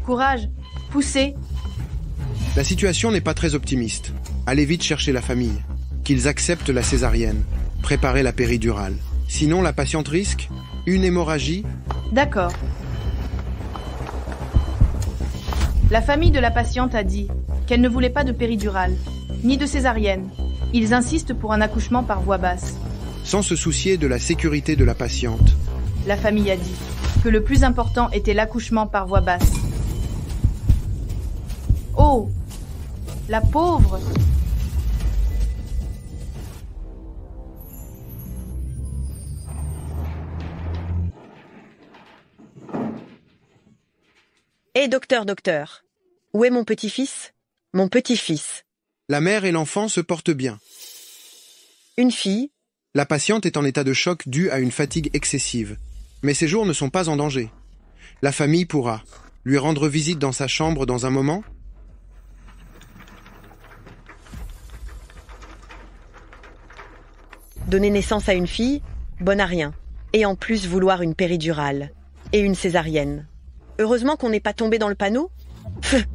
Courage, poussez. La situation n'est pas très optimiste. Allez vite chercher la famille. Qu'ils acceptent la césarienne. Préparez la péridurale. Sinon, la patiente risque une hémorragie. D'accord. La famille de la patiente a dit qu'elle ne voulait pas de péridurale, ni de césarienne. Ils insistent pour un accouchement par voie basse. Sans se soucier de la sécurité de la patiente. La famille a dit que le plus important était l'accouchement par voie basse. Oh, la pauvre! Hé, docteur, où est mon petit-fils? Mon petit-fils. La mère et l'enfant se portent bien. Une fille? La patiente est en état de choc dû à une fatigue excessive. Mais ses jours ne sont pas en danger. La famille pourra lui rendre visite dans sa chambre dans un moment. Donner naissance à une fille, bonne à rien. Et en plus vouloir une péridurale. Et une césarienne. Heureusement qu'on n'est pas tombé dans le panneau. Pfff.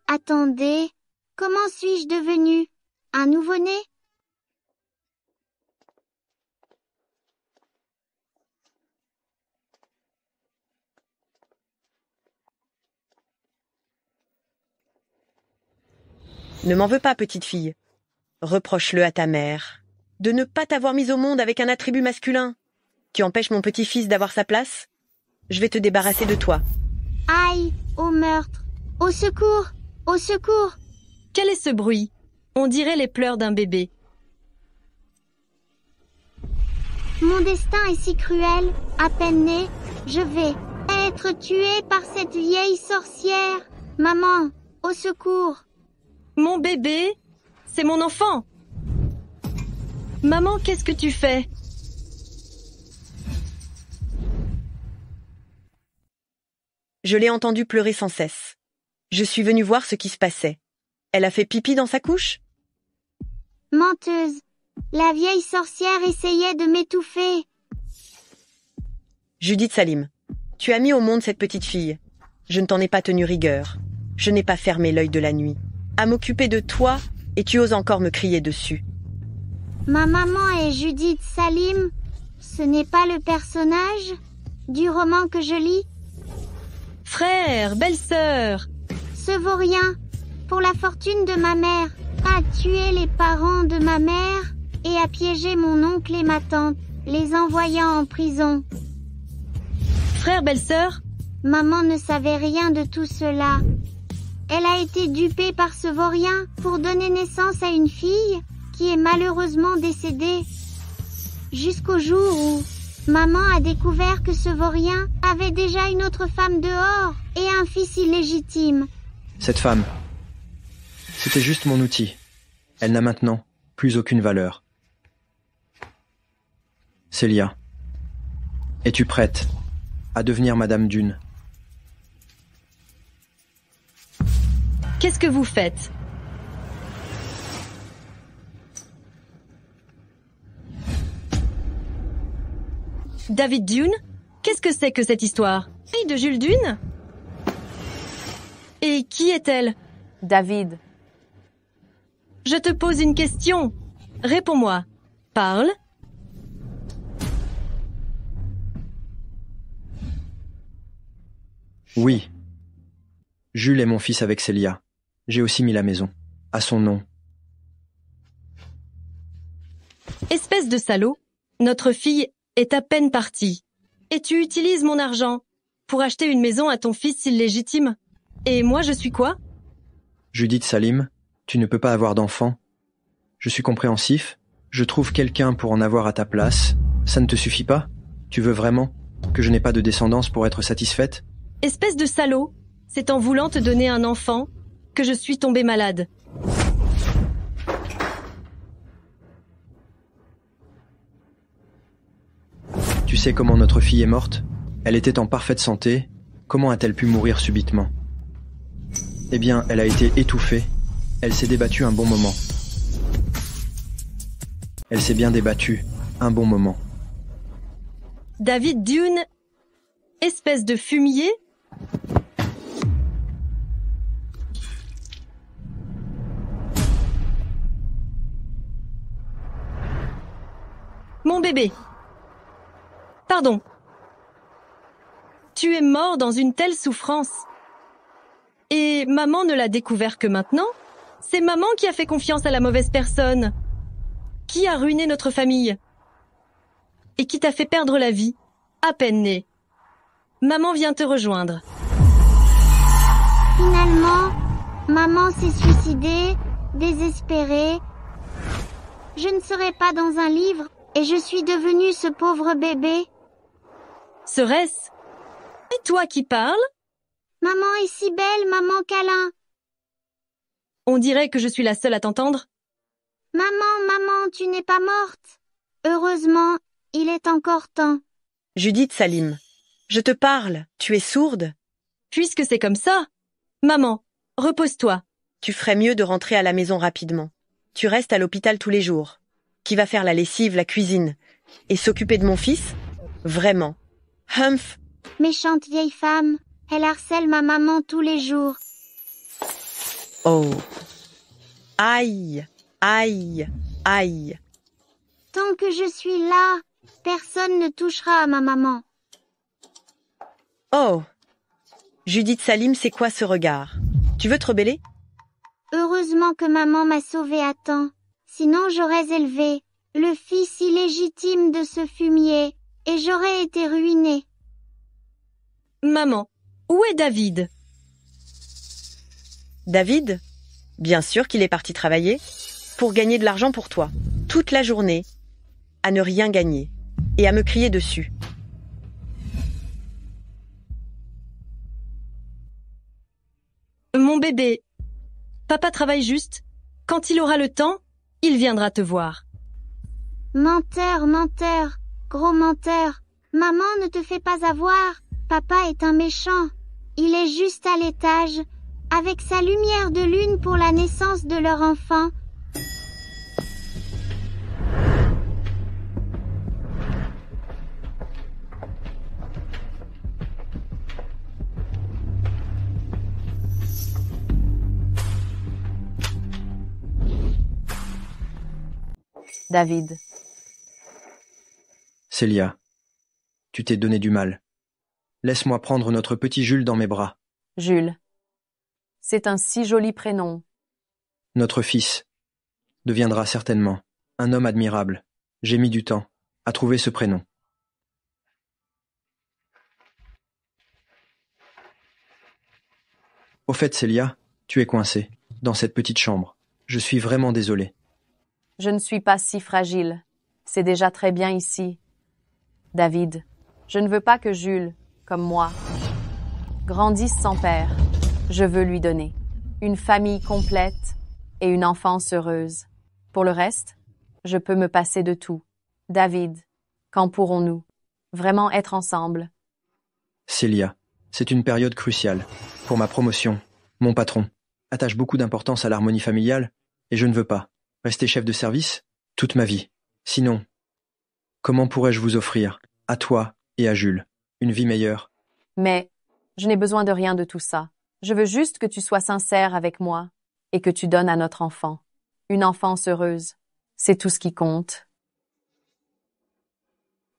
Attendez, comment suis-je devenue un nouveau-né? Ne m'en veux pas, petite fille. Reproche-le à ta mère de ne pas t'avoir mise au monde avec un attribut masculin. Tu empêches mon petit-fils d'avoir sa place? Je vais te débarrasser de toi. Aïe, au meurtre! Au secours! Au secours! Quel est ce bruit? On dirait les pleurs d'un bébé. Mon destin est si cruel. À peine né, je vais être tuée par cette vieille sorcière. Maman, au secours! Mon bébé? C'est mon enfant! Maman, qu'est-ce que tu fais? Je l'ai entendu pleurer sans cesse. Je suis venue voir ce qui se passait. Elle a fait pipi dans sa couche? Menteuse! La vieille sorcière essayait de m'étouffer. Judith Salim, tu as mis au monde cette petite fille. Je ne t'en ai pas tenu rigueur. Je n'ai pas fermé l'œil de la nuit. À m'occuper de toi, et tu oses encore me crier dessus. Ma maman est Judith Salim. Ce n'est pas le personnage du roman que je lis? Frère, belle-sœur! Ce vaurien, pour la fortune de ma mère, a tué les parents de ma mère et a piégé mon oncle et ma tante, les envoyant en prison. Frère, belle-sœur? Maman ne savait rien de tout cela. Elle a été dupée par ce vaurien pour donner naissance à une fille qui est malheureusement décédée. Jusqu'au jour où maman a découvert que ce vaurien avait déjà une autre femme dehors et un fils illégitime. Cette femme, c'était juste mon outil. Elle n'a maintenant plus aucune valeur. Célia, es-tu prête à devenir Madame Dune? Qu'est-ce que vous faites? David Dune? Qu'est-ce que c'est que cette histoire? Fille de Jules Dune? Et qui est-elle? David. Je te pose une question. Réponds-moi. Parle. Oui. Jules est mon fils avec Célia. J'ai aussi mis la maison. À son nom. Espèce de salaud, notre fille est à peine partie. Et tu utilises mon argent pour acheter une maison à ton fils illégitime. Et moi, je suis quoi? Judith Salim, tu ne peux pas avoir d'enfant. Je suis compréhensif. Je trouve quelqu'un pour en avoir à ta place. Ça ne te suffit pas? Tu veux vraiment que je n'ai pas de descendance pour être satisfaite? Espèce de salaud, c'est en voulant te donner un enfant que je suis tombée malade. Tu sais comment notre fille est morte? Elle était en parfaite santé. Comment a-t-elle pu mourir subitement? Eh bien, elle a été étouffée. Elle s'est débattue un bon moment. Elle s'est bien débattue un bon moment. David Dune, espèce de fumier? Mon bébé. Pardon. Tu es mort dans une telle souffrance. Et maman ne l'a découvert que maintenant? C'est maman qui a fait confiance à la mauvaise personne. Qui a ruiné notre famille? Et qui t'a fait perdre la vie, à peine née. Maman vient te rejoindre. Finalement, maman s'est suicidée, désespérée. Je ne serai pas dans un livre et je suis devenue ce pauvre bébé. Serait-ce? Et toi qui parles? Maman est si belle, maman câlin. On dirait que je suis la seule à t'entendre. Maman, tu n'es pas morte. Heureusement, il est encore temps. Judith Salim, je te parle, tu es sourde? Puisque c'est comme ça. Maman, repose-toi. Tu ferais mieux de rentrer à la maison rapidement. Tu restes à l'hôpital tous les jours. Qui va faire la lessive, la cuisine? Et s'occuper de mon fils? Vraiment. Humph! Méchante vieille femme, elle harcèle ma maman tous les jours. Oh! Aïe! Aïe! Aïe! Tant que je suis là, personne ne touchera à ma maman. Oh! Judith Salim, c'est quoi ce regard? Tu veux te rebeller? Heureusement que maman m'a sauvée à temps. Sinon j'aurais élevé le fils illégitime de ce fumier et j'aurais été ruinée. Maman, où est David? David? Bien sûr qu'il est parti travailler. Pour gagner de l'argent pour toi. Toute la journée. À ne rien gagner. Et à me crier dessus. Mon bébé, papa travaille juste. Quand il aura le temps, il viendra te voir. Menteur, menteur, gros menteur. Maman ne te fait pas avoir. Papa est un méchant. Il est juste à l'étage, avec sa lumière de lune pour la naissance de leur enfant. David. Célia, tu t'es donné du mal. Laisse-moi prendre notre petit Jules dans mes bras. Jules. C'est un si joli prénom. Notre fils deviendra certainement un homme admirable. J'ai mis du temps à trouver ce prénom. Au fait, Célia, tu es coincée dans cette petite chambre. Je suis vraiment désolé. Je ne suis pas si fragile. C'est déjà très bien ici. David, je ne veux pas que Jules, comme moi, grandisse sans père. Je veux lui donner une famille complète et une enfance heureuse. Pour le reste, je peux me passer de tout. David, quand pourrons-nous vraiment être ensemble? Célia, c'est une période cruciale. Pour ma promotion, mon patron attache beaucoup d'importance à l'harmonie familiale et je ne veux pas rester chef de service toute ma vie. Sinon, comment pourrais-je vous offrir, à toi et à Jules, une vie meilleure? Mais je n'ai besoin de rien de tout ça. Je veux juste que tu sois sincère avec moi et que tu donnes à notre enfant une enfance heureuse. C'est tout ce qui compte.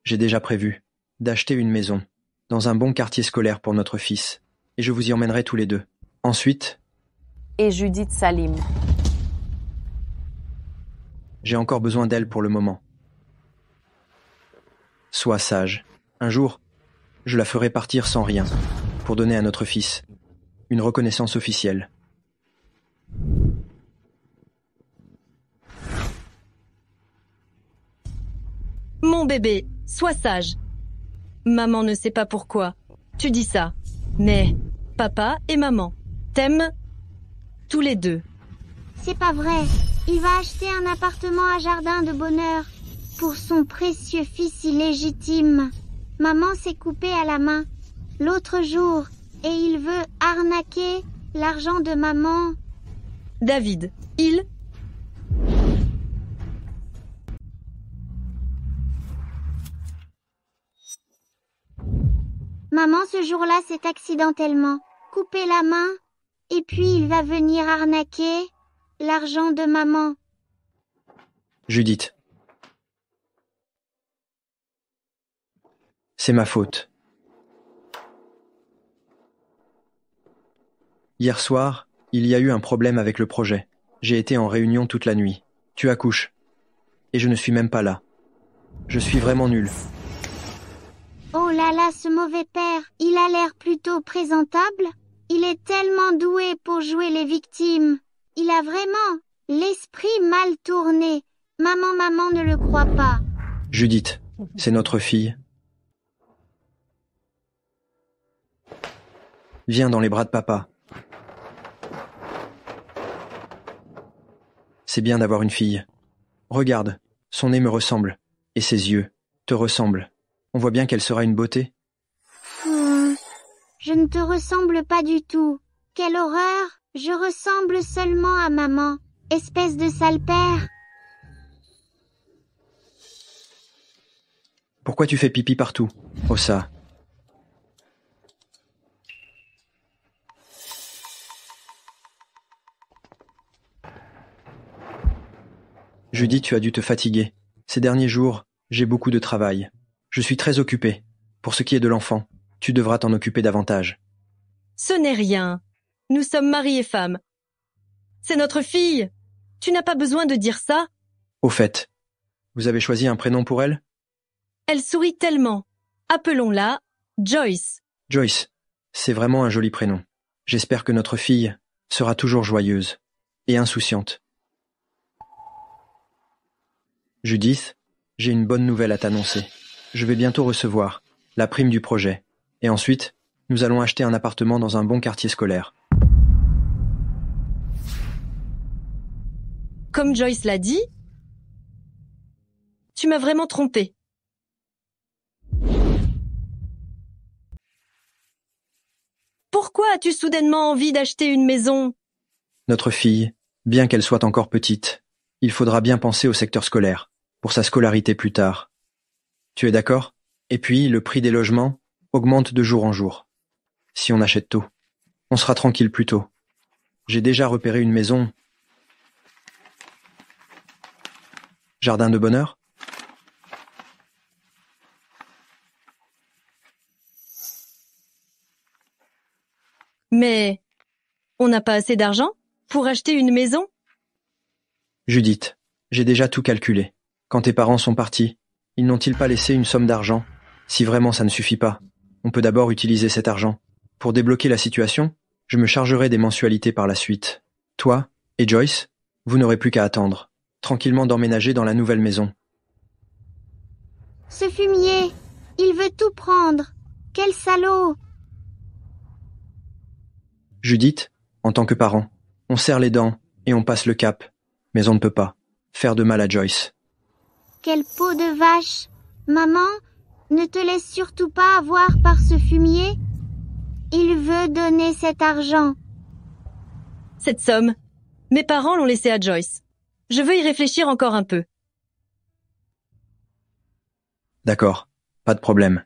J'ai déjà prévu d'acheter une maison dans un bon quartier scolaire pour notre fils et je vous y emmènerai tous les deux. Ensuite, Et Judith Salim. j'ai encore besoin d'elle pour le moment. Sois sage. Un jour, je la ferai partir sans rien pour donner à notre fils une reconnaissance officielle. Mon bébé, sois sage. Maman ne sait pas pourquoi tu dis ça, mais papa et maman t'aiment tous les deux. C'est pas vrai. Il va acheter un appartement à Jardin de Bonheur pour son précieux fils illégitime. Maman s'est coupée à la main l'autre jour et il veut arnaquer l'argent de maman. David, il... Maman ce jour-là s'est accidentellement coupé la main, et puis il va venir arnaquer l'argent de maman. Judith. C'est ma faute. Hier soir, il y a eu un problème avec le projet. J'ai été en réunion toute la nuit. Tu accouches. Et je ne suis même pas là. Je suis vraiment nul. Oh là là, ce mauvais père, il a l'air plutôt présentable. Il est tellement doué pour jouer les victimes. Il a vraiment l'esprit mal tourné. Maman ne le croit pas. Judith, c'est notre fille. Viens dans les bras de papa. C'est bien d'avoir une fille. Regarde, son nez me ressemble, et ses yeux te ressemblent. On voit bien qu'elle sera une beauté. Je ne te ressemble pas du tout. Quelle horreur! Je ressemble seulement à maman. Espèce de sale père. Pourquoi tu fais pipi partout? Oh ça. Judith, tu as dû te fatiguer. Ces derniers jours, j'ai beaucoup de travail. Je suis très occupé. Pour ce qui est de l'enfant, tu devras t'en occuper davantage. Ce n'est rien. Nous sommes mari et femme. C'est notre fille. Tu n'as pas besoin de dire ça. Au fait, vous avez choisi un prénom pour elle? Elle sourit tellement. Appelons-la Joyce. Joyce, c'est vraiment un joli prénom. J'espère que notre fille sera toujours joyeuse et insouciante. Judith, j'ai une bonne nouvelle à t'annoncer. Je vais bientôt recevoir la prime du projet. Et ensuite, nous allons acheter un appartement dans un bon quartier scolaire. Comme Joyce l'a dit, tu m'as vraiment trompé. Pourquoi as-tu soudainement envie d'acheter une maison? Notre fille, bien qu'elle soit encore petite, il faudra bien penser au secteur scolaire, pour sa scolarité plus tard. Tu es d'accord? Et puis, le prix des logements augmente de jour en jour. Si on achète tôt, on sera tranquille plus tôt. J'ai déjà repéré une maison. Jardin de bonheur? Mais on n'a pas assez d'argent pour acheter une maison? Judith, j'ai déjà tout calculé. Quand tes parents sont partis, ils n'ont-ils pas laissé une somme d'argent? Si vraiment ça ne suffit pas, on peut d'abord utiliser cet argent. Pour débloquer la situation, je me chargerai des mensualités par la suite. Toi et Joyce, vous n'aurez plus qu'à attendre, tranquillement d'emménager dans la nouvelle maison. Ce fumier, il veut tout prendre. Quel salaud! Judith, en tant que parent, on serre les dents et on passe le cap. Mais on ne peut pas faire de mal à Joyce. Quelle peau de vache! Maman, ne te laisse surtout pas avoir par ce fumier. Il veut donner cet argent. Cette somme, mes parents l'ont laissée à Joyce. Je veux y réfléchir encore un peu. D'accord, pas de problème.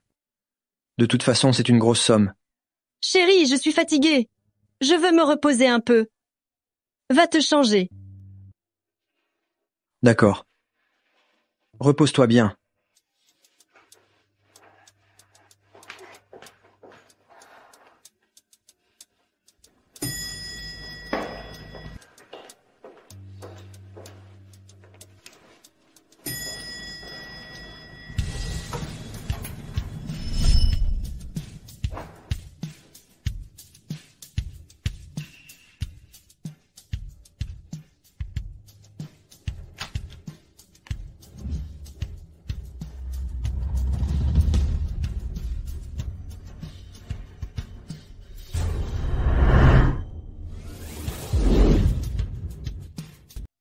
De toute façon, c'est une grosse somme. Chérie, je suis fatiguée. Je veux me reposer un peu. Va te changer. D'accord. Repose-toi bien.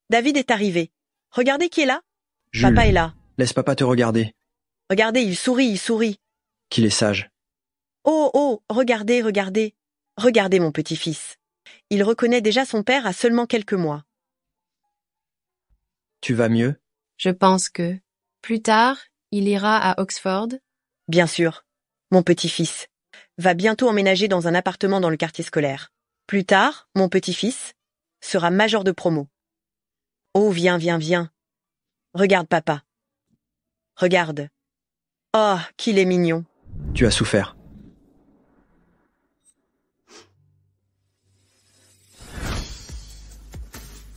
David est arrivé. Regardez qui est là. Jules, Papa est là. laisse papa te regarder. Regardez, il sourit, il sourit. Qu'il est sage. Oh, oh, regardez, regardez. Regardez mon petit-fils. Il reconnaît déjà son père à seulement quelques mois. Tu vas mieux? Je pense que, plus tard, il ira à Oxford. Bien sûr, mon petit-fils. va bientôt emménager dans un appartement dans le quartier scolaire. Plus tard, mon petit-fils sera major de promo. Oh, viens, viens, viens. Regarde papa. Regarde. Oh, qu'il est mignon. Tu as souffert.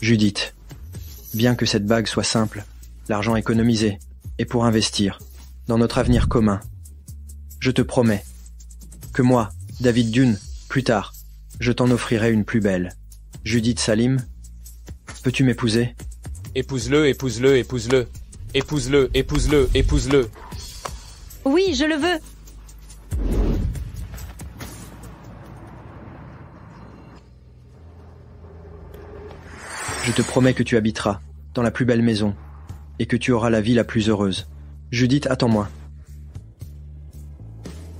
Judith, bien que cette bague soit simple, l'argent économisé est pour investir dans notre avenir commun. Je te promets que moi, David Dune, plus tard, je t'en offrirai une plus belle. Judith Salim, peux-tu m'épouser? Épouse-le, épouse-le, épouse-le. Épouse-le, épouse-le, épouse-le. Oui, je le veux. Je te promets que tu habiteras dans la plus belle maison et que tu auras la vie la plus heureuse. Judith, attends-moi.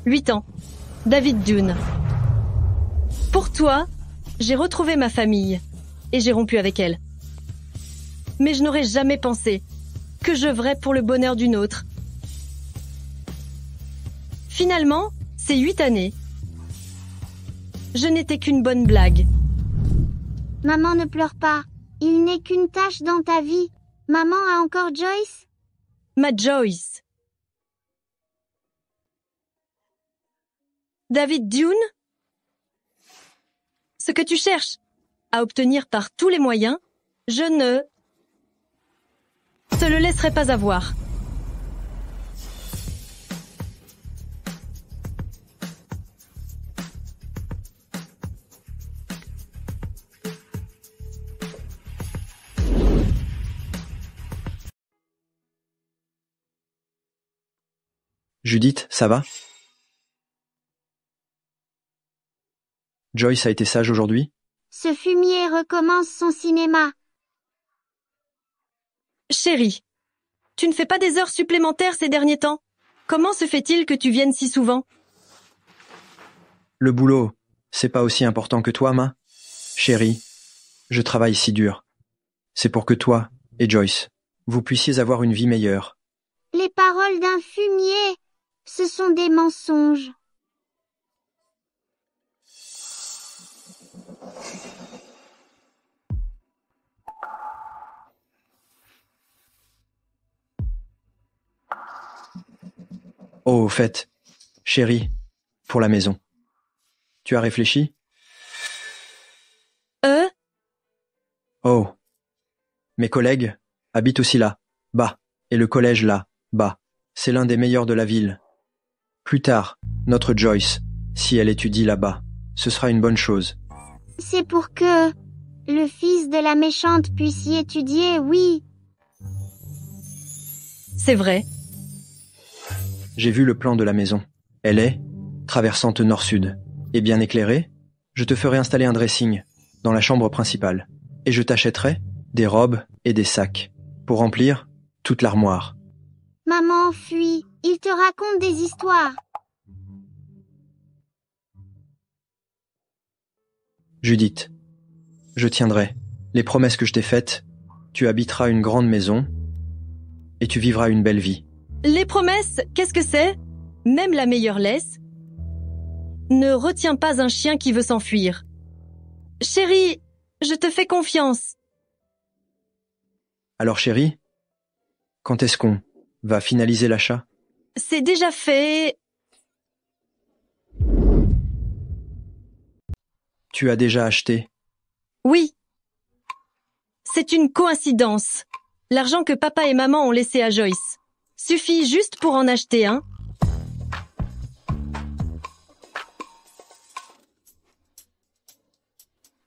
8 ans. David Dune. Pour toi, j'ai retrouvé ma famille et j'ai rompu avec elle. Mais je n'aurais jamais pensé que j'œuvrais pour le bonheur d'une autre. Finalement, ces 8 années, je n'étais qu'une bonne blague. Maman, ne pleure pas. Il n'est qu'une tâche dans ta vie. Maman a encore Joyce? Ma Joyce. David Dune? Ce que tu cherches à obtenir par tous les moyens, je ne te le laisserai pas avoir. Judith, ça va? Joyce a été sage aujourd'hui? Ce fumier recommence son cinéma. Chérie, tu ne fais pas des heures supplémentaires ces derniers temps? Comment se fait-il que tu viennes si souvent? Le boulot, c'est pas aussi important que toi, ma? Chérie, je travaille si dur. C'est pour que toi et Joyce, vous puissiez avoir une vie meilleure. Les paroles d'un fumier, ce sont des mensonges. Oh, au fait, chérie, pour la maison. Tu as réfléchi? Oh, mes collègues habitent aussi là, bas, et le collège là, bas. C'est l'un des meilleurs de la ville. Plus tard, notre Joyce, si elle étudie là-bas, ce sera une bonne chose. C'est pour que le fils de la méchante puisse y étudier, oui. C'est vrai. J'ai vu le plan de la maison. Elle est traversante nord-sud. Et bien éclairée, je te ferai installer un dressing dans la chambre principale. Et je t'achèterai des robes et des sacs pour remplir toute l'armoire. Maman, fuis. Il te raconte des histoires. Judith, je tiendrai les promesses que je t'ai faites. Tu habiteras une grande maison et tu vivras une belle vie. Les promesses, qu'est-ce que c'est? Même la meilleure laisse ne retient pas un chien qui veut s'enfuir. Chérie, je te fais confiance. Alors chérie, quand est-ce qu'on va finaliser l'achat? C'est déjà fait. Tu as déjà acheté? Oui. C'est une coïncidence. L'argent que papa et maman ont laissé à Joyce suffit juste pour en acheter un.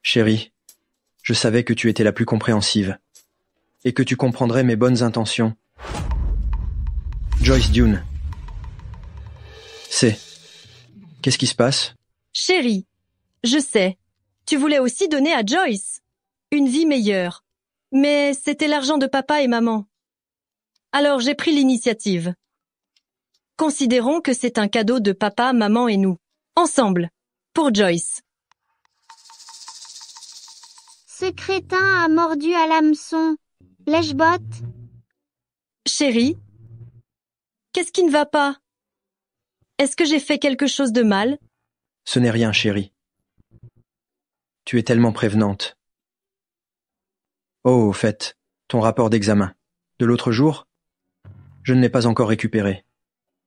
Chérie, je savais que tu étais la plus compréhensive et que tu comprendrais mes bonnes intentions. Joyce Dune. Qu'est-ce qui se passe? Chérie, je sais, tu voulais aussi donner à Joyce une vie meilleure. Mais c'était l'argent de papa et maman. Alors j'ai pris l'initiative. Considérons que c'est un cadeau de papa, maman et nous. Ensemble. Pour Joyce. Ce crétin a mordu à l'hameçon. Lèche-botte. Chérie, qu'est-ce qui ne va pas? Est-ce que j'ai fait quelque chose de mal? Ce n'est rien, chérie. Tu es tellement prévenante. Oh, au fait, ton rapport d'examen. De l'autre jour? Je ne l'ai pas encore récupéré.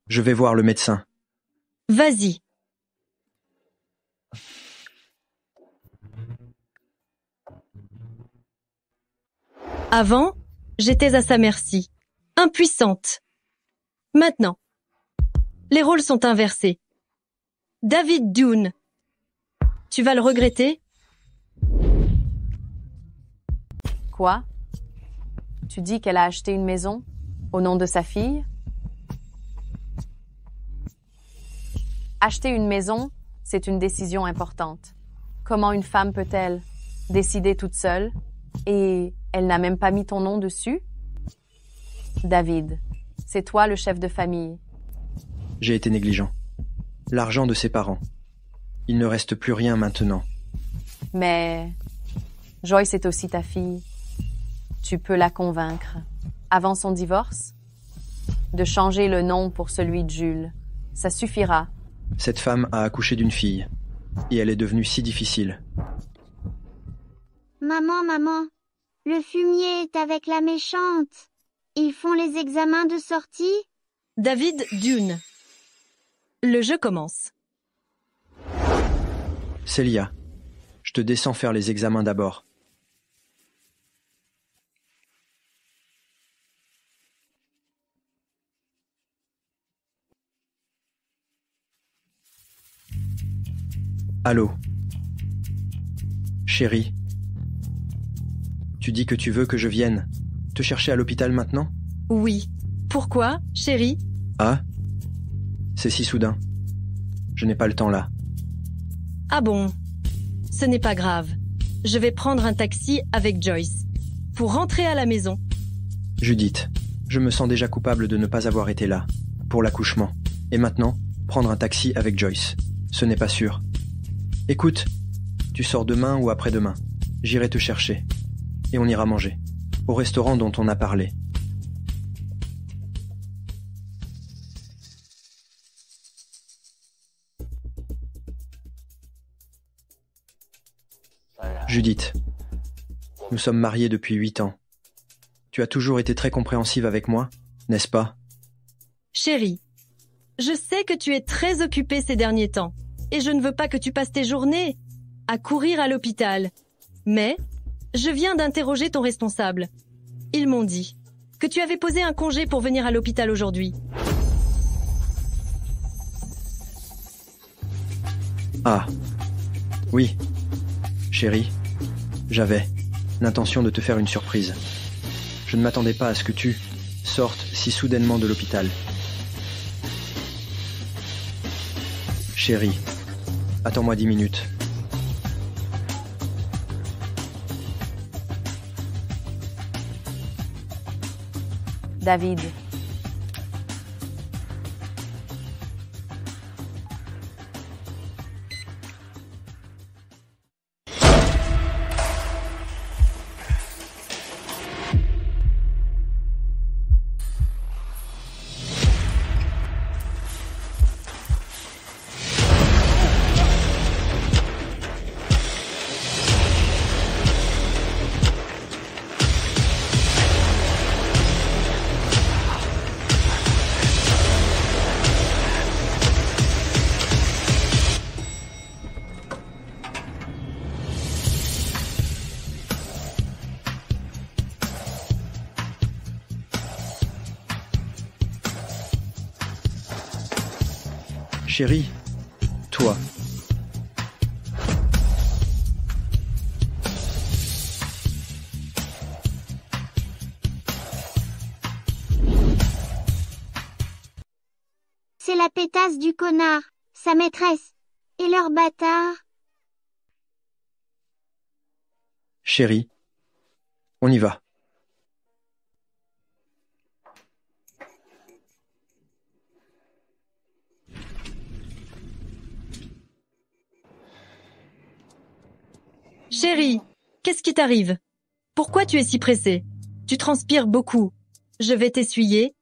Je vais voir le médecin. Vas-y. Avant, j'étais à sa merci, impuissante. Maintenant, les rôles sont inversés. David Dune, tu vas le regretter? Quoi? Tu dis qu'elle a acheté une maison au nom de sa fille? Acheter une maison, c'est une décision importante. Comment une femme peut-elle décider toute seule? Et elle n'a même pas mis ton nom dessus? David, c'est toi le chef de famille. J'ai été négligent. L'argent de ses parents. Il ne reste plus rien maintenant. Mais Joyce est aussi ta fille. Tu peux la convaincre, avant son divorce, de changer le nom pour celui de Jules. Ça suffira. Cette femme a accouché d'une fille. Et elle est devenue si difficile. Maman, le fumier est avec la méchante. Ils font les examens de sortie? David Dune. Le jeu commence. Célia, je te descends faire les examens d'abord. Allô? Chérie? Tu dis que tu veux que je vienne te chercher à l'hôpital maintenant? Oui. Pourquoi, chérie? Ah? C'est si soudain. Je n'ai pas le temps là. Ah bon? Ce n'est pas grave. Je vais prendre un taxi avec Joyce. Pour rentrer à la maison. Judith, je me sens déjà coupable de ne pas avoir été là. Pour l'accouchement. Et maintenant, prendre un taxi avec Joyce. Ce n'est pas sûr. Écoute, tu sors demain ou après-demain. J'irai te chercher. Et on ira manger. Au restaurant dont on a parlé. Judith, nous sommes mariés depuis 8 ans. Tu as toujours été très compréhensive avec moi, n'est-ce pas? Chérie, je sais que tu es très occupée ces derniers temps, et je ne veux pas que tu passes tes journées à courir à l'hôpital. Mais je viens d'interroger ton responsable. Ils m'ont dit que tu avais posé un congé pour venir à l'hôpital aujourd'hui. Ah, oui, chérie, j'avais l'intention de te faire une surprise. Je ne m'attendais pas à ce que tu sortes si soudainement de l'hôpital. Chérie, attends-moi 10 minutes. David. Chérie, toi. C'est la pétasse du connard, sa maîtresse. Et leur bâtard. Chérie, on y va. Chérie, qu'est-ce qui t'arrive? Pourquoi tu es si pressée? Tu transpires beaucoup. Je vais t'essuyer.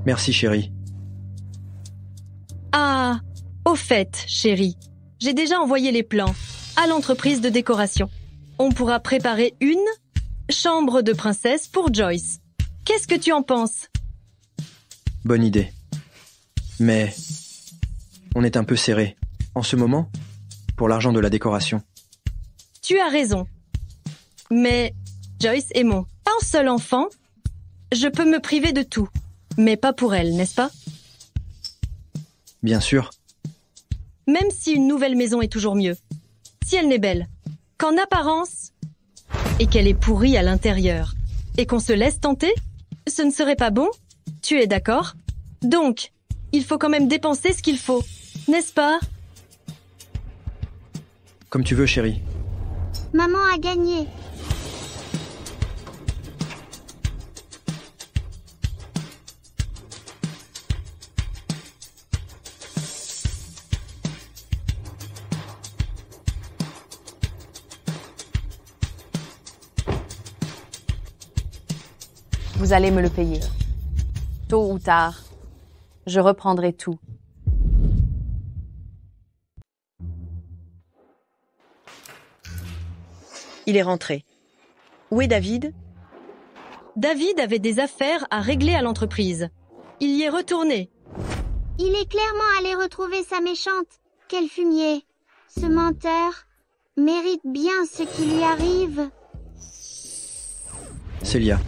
Merci chérie. Ah, Au fait, chérie, j'ai déjà envoyé les plans à l'entreprise de décoration. On pourra préparer une chambre de princesse pour Joyce. Qu'est-ce que tu en penses? Bonne idée. Mais on est un peu serré, en ce moment, pour l'argent de la décoration. Tu as raison. Mais Joyce est mon un seul enfant. Je peux me priver de tout. Mais pas pour elle, n'est-ce pas? Bien sûr. Même si une nouvelle maison est toujours mieux. Si elle n'est belle qu'en apparence et qu'elle est pourrie à l'intérieur et qu'on se laisse tenter, ce ne serait pas bon? Tu es d'accord? Donc, il faut quand même dépenser ce qu'il faut, n'est-ce pas? Comme tu veux, chérie. Maman a gagné. Vous allez me le payer. Tôt ou tard, je reprendrai tout. Il est rentré. Où est David? David avait des affaires à régler à l'entreprise. Il y est retourné. Il est clairement allé retrouver sa méchante. Quel fumier. Ce menteur mérite bien ce qui lui arrive. Célia.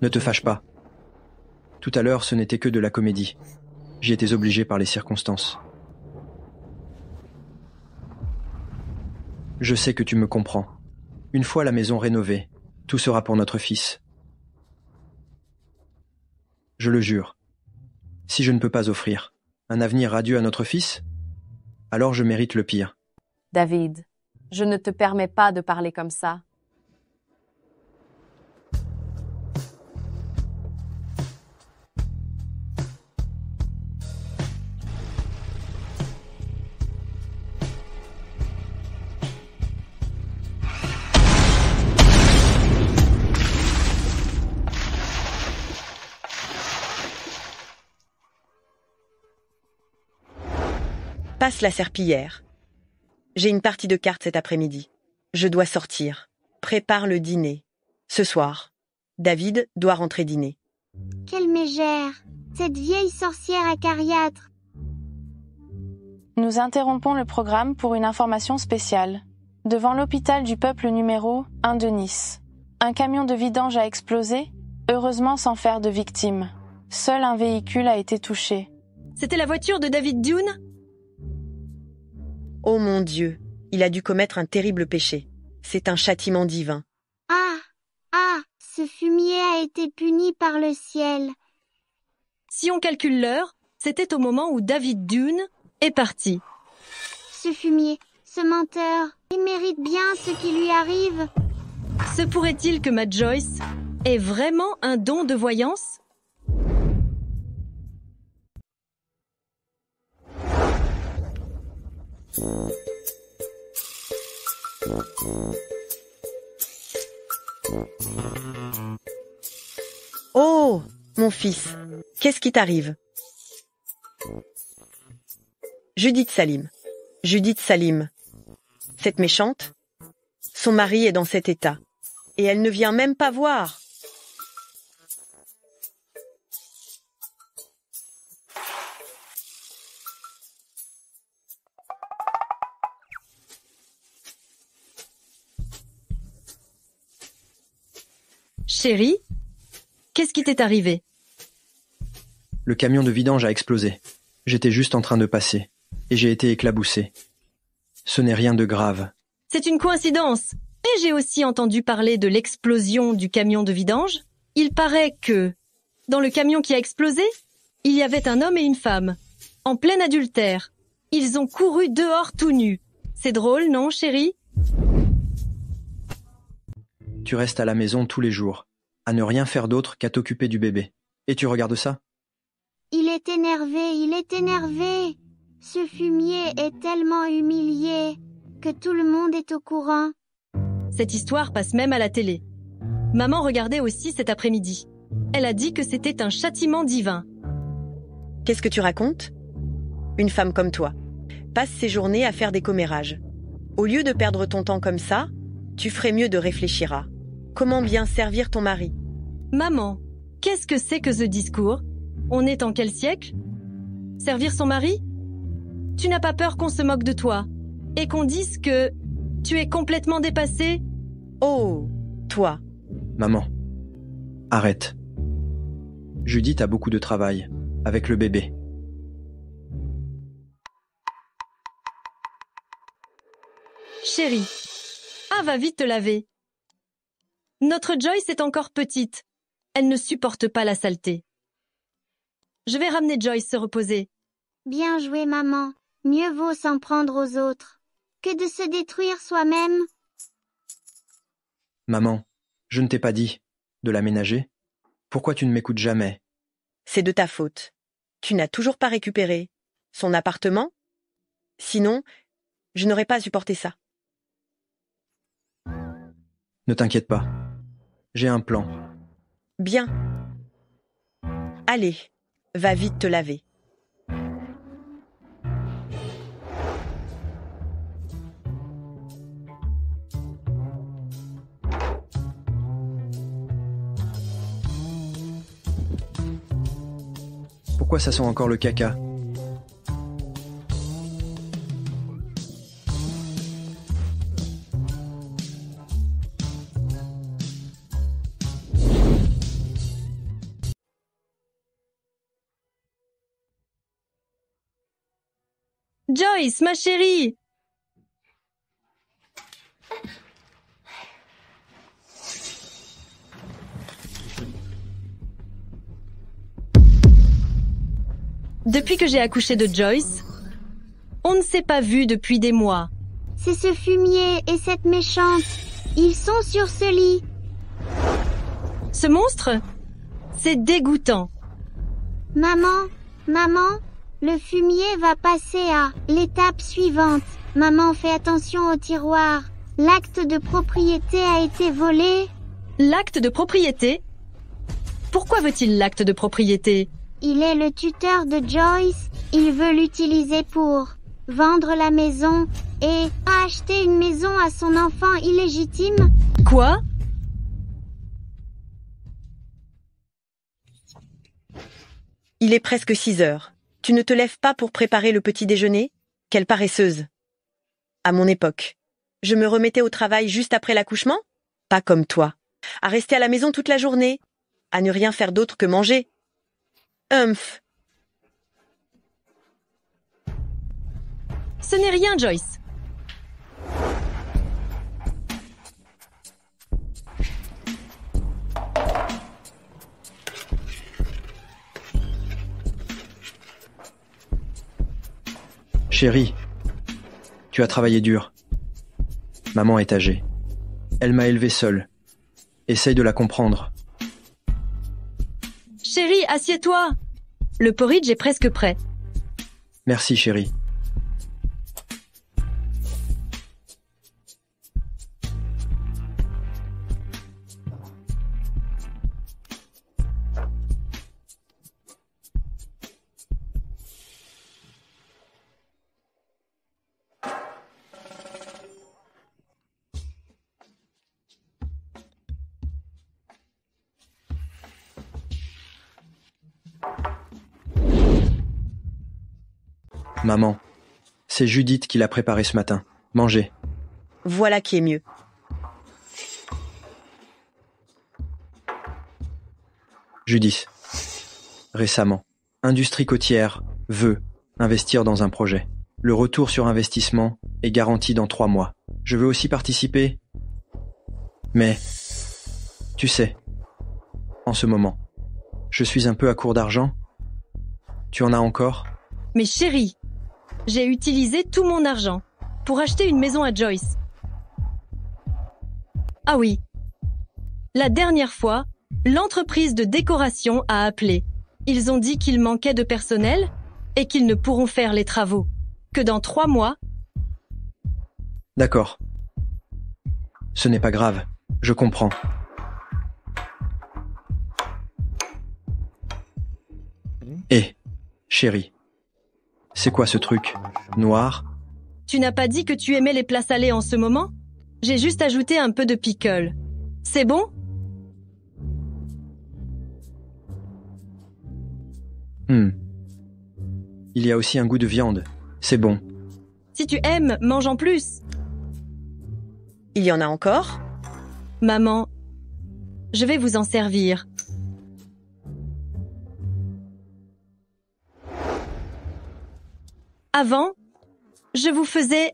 Ne te fâche pas. Tout à l'heure, ce n'était que de la comédie. J'y étais obligé par les circonstances. Je sais que tu me comprends. Une fois la maison rénovée, tout sera pour notre fils. Je le jure. Si je ne peux pas offrir un avenir radieux à notre fils, alors je mérite le pire. David, je ne te permets pas de parler comme ça. Passe la serpillière. J'ai une partie de cartes cet après-midi. Je dois sortir. Prépare le dîner. Ce soir, David doit rentrer dîner. Quelle mégère. Cette vieille sorcière acariâtre. Nous interrompons le programme pour une information spéciale. Devant l'hôpital du peuple numéro 1 de Nice. Un camion de vidange a explosé, heureusement sans faire de victimes. Seul un véhicule a été touché. C'était la voiture de David Dune? Oh mon Dieu, il a dû commettre un terrible péché. C'est un châtiment divin. Ah, ce fumier a été puni par le ciel. Si on calcule l'heure, c'était au moment où David Dune est parti. Ce fumier, ce menteur, il mérite bien ce qui lui arrive. Se pourrait-il que ma Joyce ait vraiment un don de voyance? Oh, mon fils, qu'est-ce qui t'arrive? Judith Salim. Judith Salim. Cette méchante? Son mari est dans cet état. Et elle ne vient même pas voir. Chérie, qu'est-ce qui t'est arrivé? Le camion de vidange a explosé. J'étais juste en train de passer, et j'ai été éclaboussé. Ce n'est rien de grave. C'est une coïncidence. Et j'ai aussi entendu parler de l'explosion du camion de vidange. Il paraît que, dans le camion qui a explosé, il y avait un homme et une femme, en plein adultère. Ils ont couru dehors tout nus. C'est drôle, non, chérie? Tu restes à la maison tous les jours, à ne rien faire d'autre qu'à t'occuper du bébé. Et tu regardes ça? Il est énervé. Ce fumier est tellement humilié que tout le monde est au courant. Cette histoire passe même à la télé. Maman regardait aussi cet après-midi. Elle a dit que c'était un châtiment divin. Qu'est-ce que tu racontes? une femme comme toi, passe ses journées à faire des commérages. Au lieu de perdre ton temps comme ça, tu ferais mieux de réfléchir à comment bien servir ton mari. Maman, qu'est-ce que c'est que ce discours? On est en quel siècle? Servir son mari? Tu n'as pas peur qu'on se moque de toi et qu'on dise que tu es complètement dépassée? Oh, toi. Maman, arrête. Judith a beaucoup de travail, avec le bébé. Chérie, va vite te laver. Notre Joyce est encore petite. Elle ne supporte pas la saleté. Je vais ramener Joyce se reposer. Bien joué, maman. Mieux vaut s'en prendre aux autres que de se détruire soi-même. Maman, je ne t'ai pas dit de l'aménager. Pourquoi tu ne m'écoutes jamais? C'est de ta faute. Tu n'as toujours pas récupéré son appartement? Sinon, je n'aurais pas supporté ça. Ne t'inquiète pas. J'ai un plan. Bien. Allez, va vite te laver. Pourquoi ça sent encore le caca? Joyce, ma chérie! Depuis que j'ai accouché de Joyce, on ne s'est pas vu depuis des mois. C'est ce fumier et cette méchante. Ils sont sur ce lit. Ce monstre? C'est dégoûtant. Maman, le fumier va passer à l'étape suivante. Maman, fais attention au tiroir. L'acte de propriété a été volé. L'acte de propriété? Pourquoi veut-il l'acte de propriété? Il est le tuteur de Joyce. Il veut l'utiliser pour vendre la maison et acheter une maison à son enfant illégitime. Quoi? Il est presque 6 heures. Tu ne te lèves pas pour préparer le petit déjeuner? Quelle paresseuse! À mon époque, je me remettais au travail juste après l'accouchement? Pas comme toi. À rester à la maison toute la journée. À ne rien faire d'autre que manger. Humph! Ce n'est rien, Joyce. Chérie, tu as travaillé dur. Maman est âgée. Elle m'a élevé seule. Essaye de la comprendre. Chérie, assieds-toi. Le porridge est presque prêt. Merci, chérie. Maman, c'est Judith qui l'a préparé ce matin. Mangez. Voilà qui est mieux. Judith. Récemment, Industrie côtière veut investir dans un projet. Le retour sur investissement est garanti dans 3 mois. Je veux aussi participer. Mais, tu sais, en ce moment, je suis un peu à court d'argent. Tu en as encore? Mais chérie, j'ai utilisé tout mon argent pour acheter une maison à Joyce. Ah oui. La dernière fois, l'entreprise de décoration a appelé. Ils ont dit qu'il manquait de personnel et qu'ils ne pourront faire les travaux que dans 3 mois. D'accord. Ce n'est pas grave, je comprends. Chérie, C'est quoi ce truc? Noir? Tu n'as pas dit que tu aimais les plats salés en ce moment? J'ai juste ajouté un peu de pickle. C'est bon? Il y a aussi un goût de viande. C'est bon. Si tu aimes, mange en plus. Il y en a encore? Maman, je vais vous en servir. Avant, je vous faisais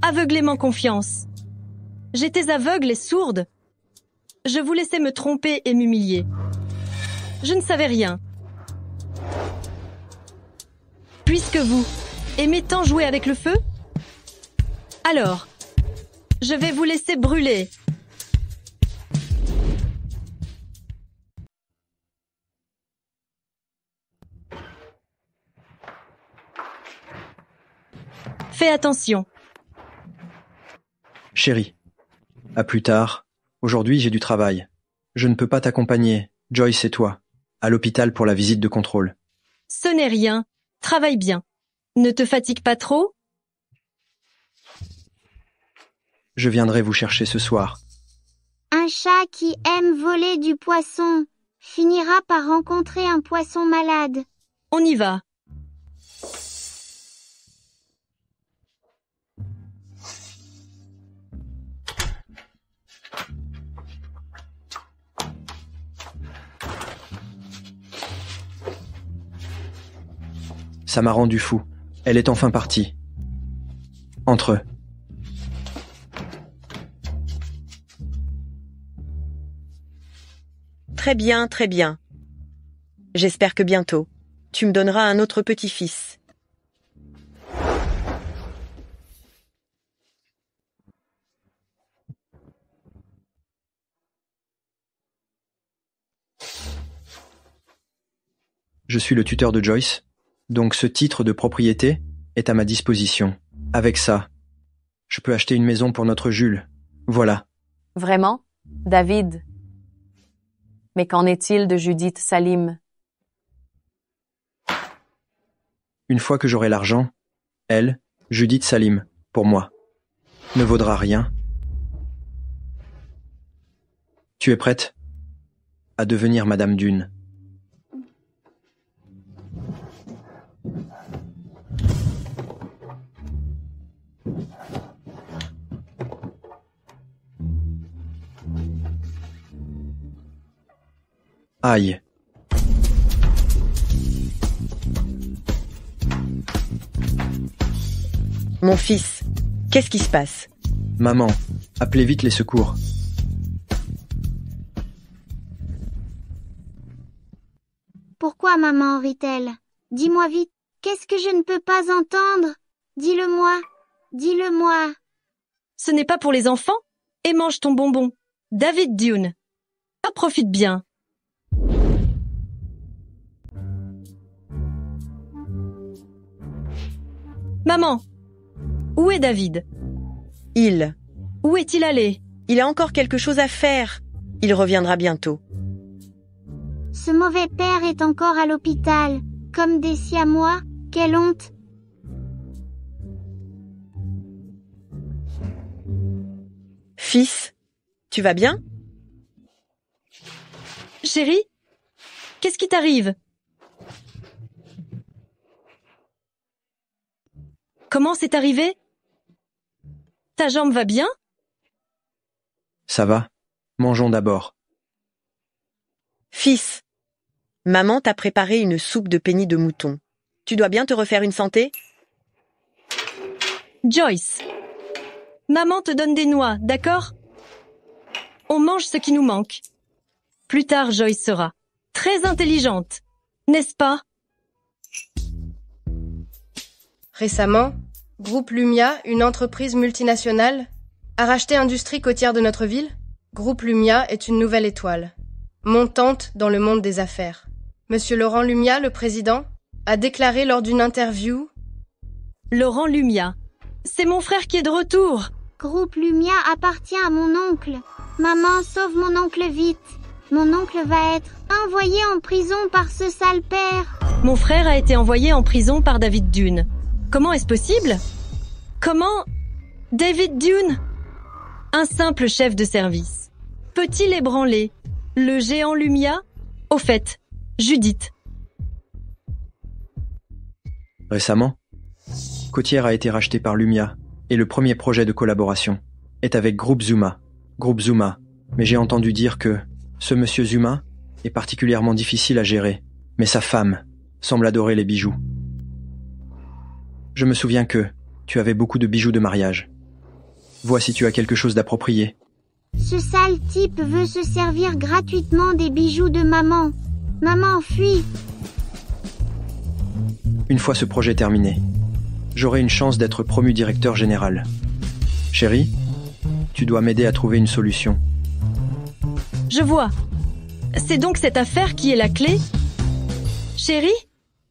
aveuglément confiance. J'étais aveugle et sourde. Je vous laissais me tromper et m'humilier. Je ne savais rien. Puisque vous aimez tant jouer avec le feu, alors, je vais vous laisser brûler. Fais attention. Chérie, à plus tard. Aujourd'hui, j'ai du travail. Je ne peux pas t'accompagner, Joyce et toi, à l'hôpital pour la visite de contrôle. Ce n'est rien. Travaille bien. Ne te fatigue pas trop? Je viendrai vous chercher ce soir. Un chat qui aime voler du poisson finira par rencontrer un poisson malade. On y va. Ça m'a rendu fou. Elle est enfin partie. Entre eux. Très bien, très bien. J'espère que bientôt, tu me donneras un autre petit-fils. Je suis le tuteur de Joyce, donc ce titre de propriété est à ma disposition. Avec ça, je peux acheter une maison pour notre Jules. Voilà. Vraiment, David? Mais qu'en est-il de Judith Salim? Une fois que j'aurai l'argent, elle, Judith Salim, pour moi, ne vaudra rien. Tu es prête à devenir Madame Dune? Aïe. Mon fils, qu'est-ce qui se passe? Maman, appelez vite les secours. Pourquoi maman rit-elle? Dis-moi vite, qu'est-ce que je ne peux pas entendre? Dis-le-moi, dis-le-moi. Ce n'est pas pour les enfants? Et mange ton bonbon. David Dune. Ah, profite bien. Maman, où est David? Où est-il allé? Il a encore quelque chose à faire. Il reviendra bientôt. Ce mauvais père est encore à l'hôpital, comme des siamois, quelle honte! Fils, tu vas bien? Chérie, qu'est-ce qui t'arrive? Comment c'est arrivé? Ta jambe va bien? Ça va. Mangeons d'abord. Fils, maman t'a préparé une soupe de penny de mouton. Tu dois bien te refaire une santé? Joyce, maman te donne des noix, d'accord? On mange ce qui nous manque. Plus tard, Joyce sera très intelligente, n'est-ce pas? Récemment, Groupe Lumia, une entreprise multinationale, a racheté Industrie côtière de notre ville. Groupe Lumia est une nouvelle étoile, montante dans le monde des affaires. Monsieur Laurent Lumia, le président, a déclaré lors d'une interview: Laurent Lumia, c'est mon frère qui est de retour. Groupe Lumia appartient à mon oncle. Maman, sauve mon oncle vite. Mon oncle va être envoyé en prison par ce sale père. Mon frère a été envoyé en prison par David Dune. Comment est-ce possible? Comment? David Dune? Un simple chef de service. Peut-il ébranler le géant Lumia? Au fait, Judith. Récemment, Côtière a été racheté par Lumia et le premier projet de collaboration est avec Groupe Zuma. Groupe Zuma, mais j'ai entendu dire que ce monsieur Zuma est particulièrement difficile à gérer, mais sa femme semble adorer les bijoux. Je me souviens que tu avais beaucoup de bijoux de mariage. Vois si tu as quelque chose d'approprié. Ce sale type veut se servir gratuitement des bijoux de maman. Maman, fuis! Une fois ce projet terminé, j'aurai une chance d'être promu directeur général. Chérie, tu dois m'aider à trouver une solution. Je vois. C'est donc cette affaire qui est la clé? Chérie,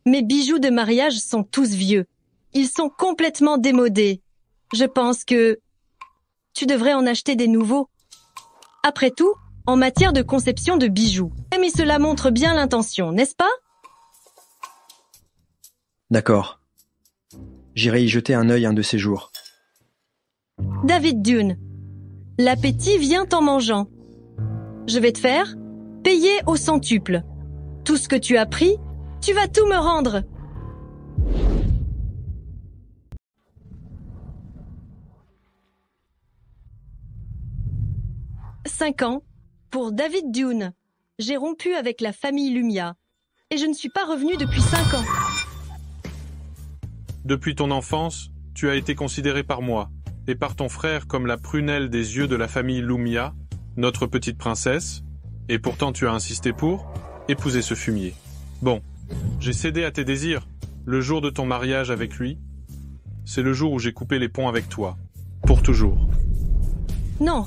mes bijoux de mariage sont tous vieux. Ils sont complètement démodés. Je pense que tu devrais en acheter des nouveaux. Après tout, en matière de conception de bijoux, mais cela montre bien l'intention, n'est-ce pas? D'accord. J'irai y jeter un œil un de ces jours. David Dune, l'appétit vient en mangeant. Je vais te faire payer au centuple. Tout ce que tu as pris, tu vas tout me rendre. « 5 ans, pour David Dune. J'ai rompu avec la famille Lumia. Et je ne suis pas revenu depuis 5 ans. Depuis ton enfance, tu as été considéré par moi et par ton frère comme la prunelle des yeux de la famille Lumia, notre petite princesse, et pourtant tu as insisté pour épouser ce fumier. Bon, j'ai cédé à tes désirs. Le jour de ton mariage avec lui, c'est le jour où j'ai coupé les ponts avec toi. Pour toujours. Non.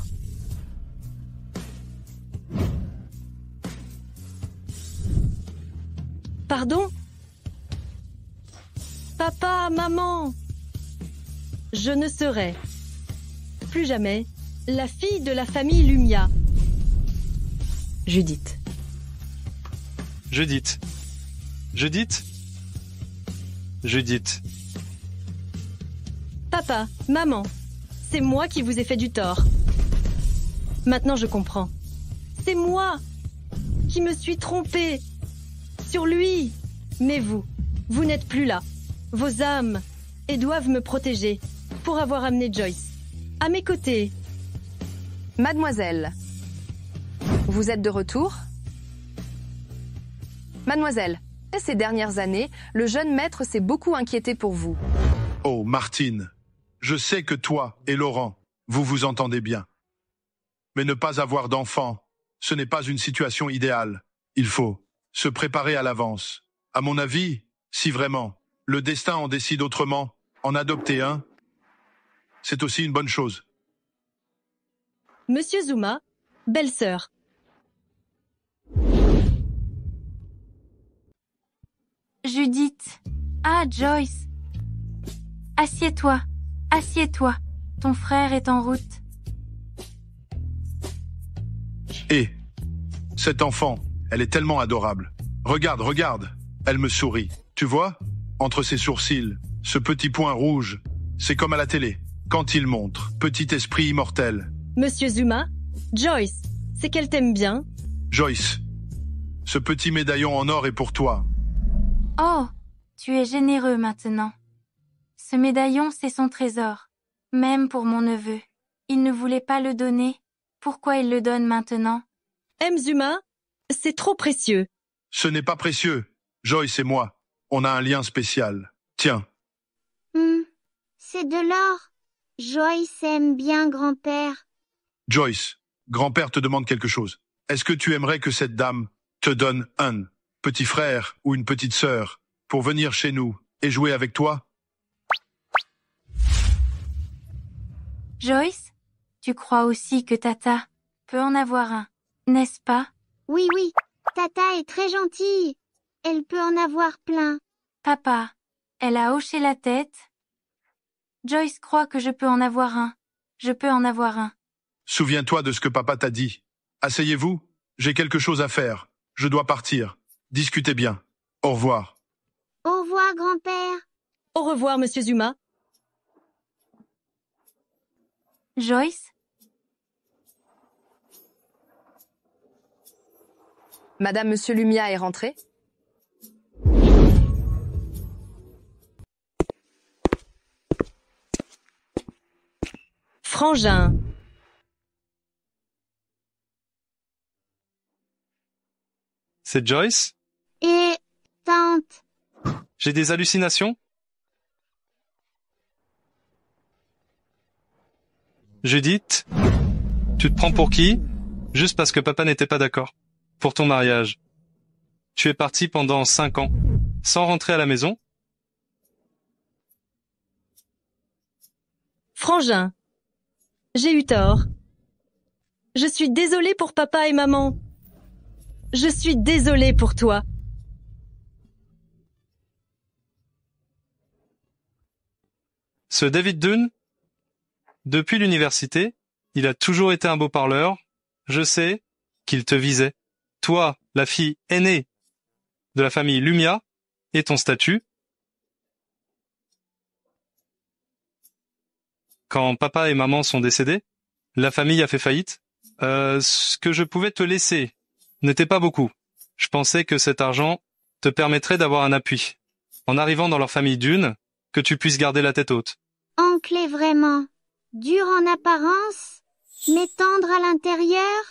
Pardon? Papa, maman, je ne serai plus jamais la fille de la famille Lumia. Judith. Judith. Judith. Judith. Papa, maman, c'est moi qui vous ai fait du tort. Maintenant je comprends. C'est moi qui me suis trompée sur lui. Mais vous n'êtes plus là. Vos âmes et doivent me protéger pour avoir amené Joyce à mes côtés. Mademoiselle, vous êtes de retour? Mademoiselle, ces dernières années, le jeune maître s'est beaucoup inquiété pour vous. Oh, Martine, je sais que toi et Laurent, vous vous entendez bien. Mais ne pas avoir d'enfant, ce n'est pas une situation idéale. Il faut se préparer à l'avance. À mon avis, si vraiment le destin en décide autrement, en adopter un, c'est aussi une bonne chose. Monsieur Zuma, belle-sœur. Judith. Ah, Joyce. Assieds-toi. Assieds-toi. Ton frère est en route. Et cette enfant, elle est tellement adorable. Regarde, regarde, elle me sourit. Tu vois? Entre ses sourcils, ce petit point rouge, c'est comme à la télé. Quand il montre, petit esprit immortel. Monsieur Zuma, Joyce, c'est qu'elle t'aime bien. Joyce, ce petit médaillon en or est pour toi. Oh, tu es généreux maintenant. Ce médaillon, c'est son trésor. Même pour mon neveu. Il ne voulait pas le donner. Pourquoi il le donne maintenant? M. Zuma, c'est trop précieux. Ce n'est pas précieux. Joyce et moi, on a un lien spécial. Tiens. C'est de l'or. Joyce aime bien grand-père. Joyce, grand-père te demande quelque chose. Est-ce que tu aimerais que cette dame te donne un petit frère ou une petite sœur pour venir chez nous et jouer avec toi? Joyce, tu crois aussi que Tata peut en avoir un, n'est-ce pas? Oui, Tata est très gentille. Elle peut en avoir plein. Papa, elle a hoché la tête. Joyce croit que je peux en avoir un. Je peux en avoir un. Souviens-toi de ce que papa t'a dit. Asseyez-vous, j'ai quelque chose à faire. Je dois partir. Discutez bien. Au revoir. Au revoir, grand-père. Au revoir, monsieur Zuma. Joyce? Madame Monsieur Lumia est rentrée? Frangin. C'est Joyce? Et tante. J'ai des hallucinations? Judith, tu te prends pour qui? Juste parce que papa n'était pas d'accord. Pour ton mariage. Tu es parti pendant 5 ans, sans rentrer à la maison? Frangin. J'ai eu tort. Je suis désolée pour papa et maman. Je suis désolée pour toi. Ce David Dunn, depuis l'université, il a toujours été un beau parleur. Je sais qu'il te visait. Toi, la fille aînée de la famille Lumia, et ton statut. Quand papa et maman sont décédés, la famille a fait faillite. Ce que je pouvais te laisser n'était pas beaucoup. Je pensais que cet argent te permettrait d'avoir un appui. En arrivant dans leur famille d'une, que tu puisses garder la tête haute. Oncle est vraiment dur en apparence, mais tendre à l'intérieur.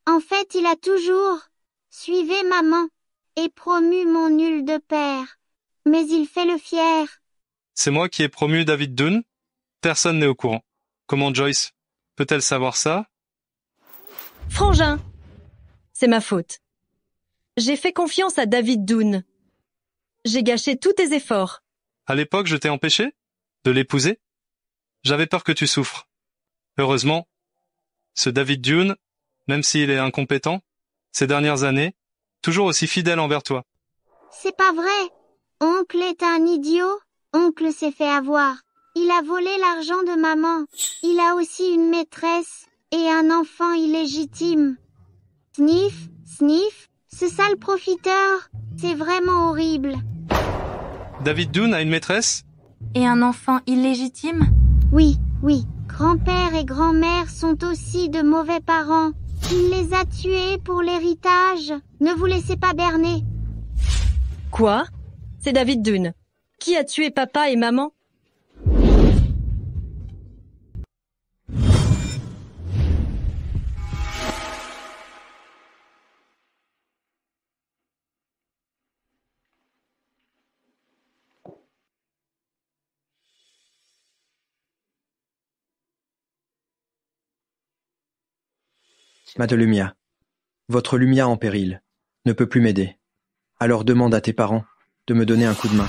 En fait, il a toujours suivi maman et promu mon nul de père. Mais il fait le fier. C'est moi qui ai promu David Dunn. Personne n'est au courant. Comment Joyce peut-elle savoir ça? Frangin. C'est ma faute. J'ai fait confiance à David Dunn. J'ai gâché tous tes efforts. À l'époque, je t'ai empêché de l'épouser. J'avais peur que tu souffres. Heureusement, ce David Dunn, même s'il est incompétent, ces dernières années, toujours aussi fidèle envers toi. C'est pas vrai. Oncle est un idiot. Oncle s'est fait avoir. Il a volé l'argent de maman. Il a aussi une maîtresse et un enfant illégitime. Sniff, sniff, ce sale profiteur, c'est vraiment horrible. David Dunn a une maîtresse? Et un enfant illégitime? Oui, oui. Grand-père et grand-mère sont aussi de mauvais parents. Il les a tués pour l'héritage. Ne vous laissez pas berner. Quoi? C'est David Dunn. Qui a tué papa et maman? Madame Lumia, votre Lumia en péril ne peut plus m'aider. Alors demande à tes parents de me donner un coup de main.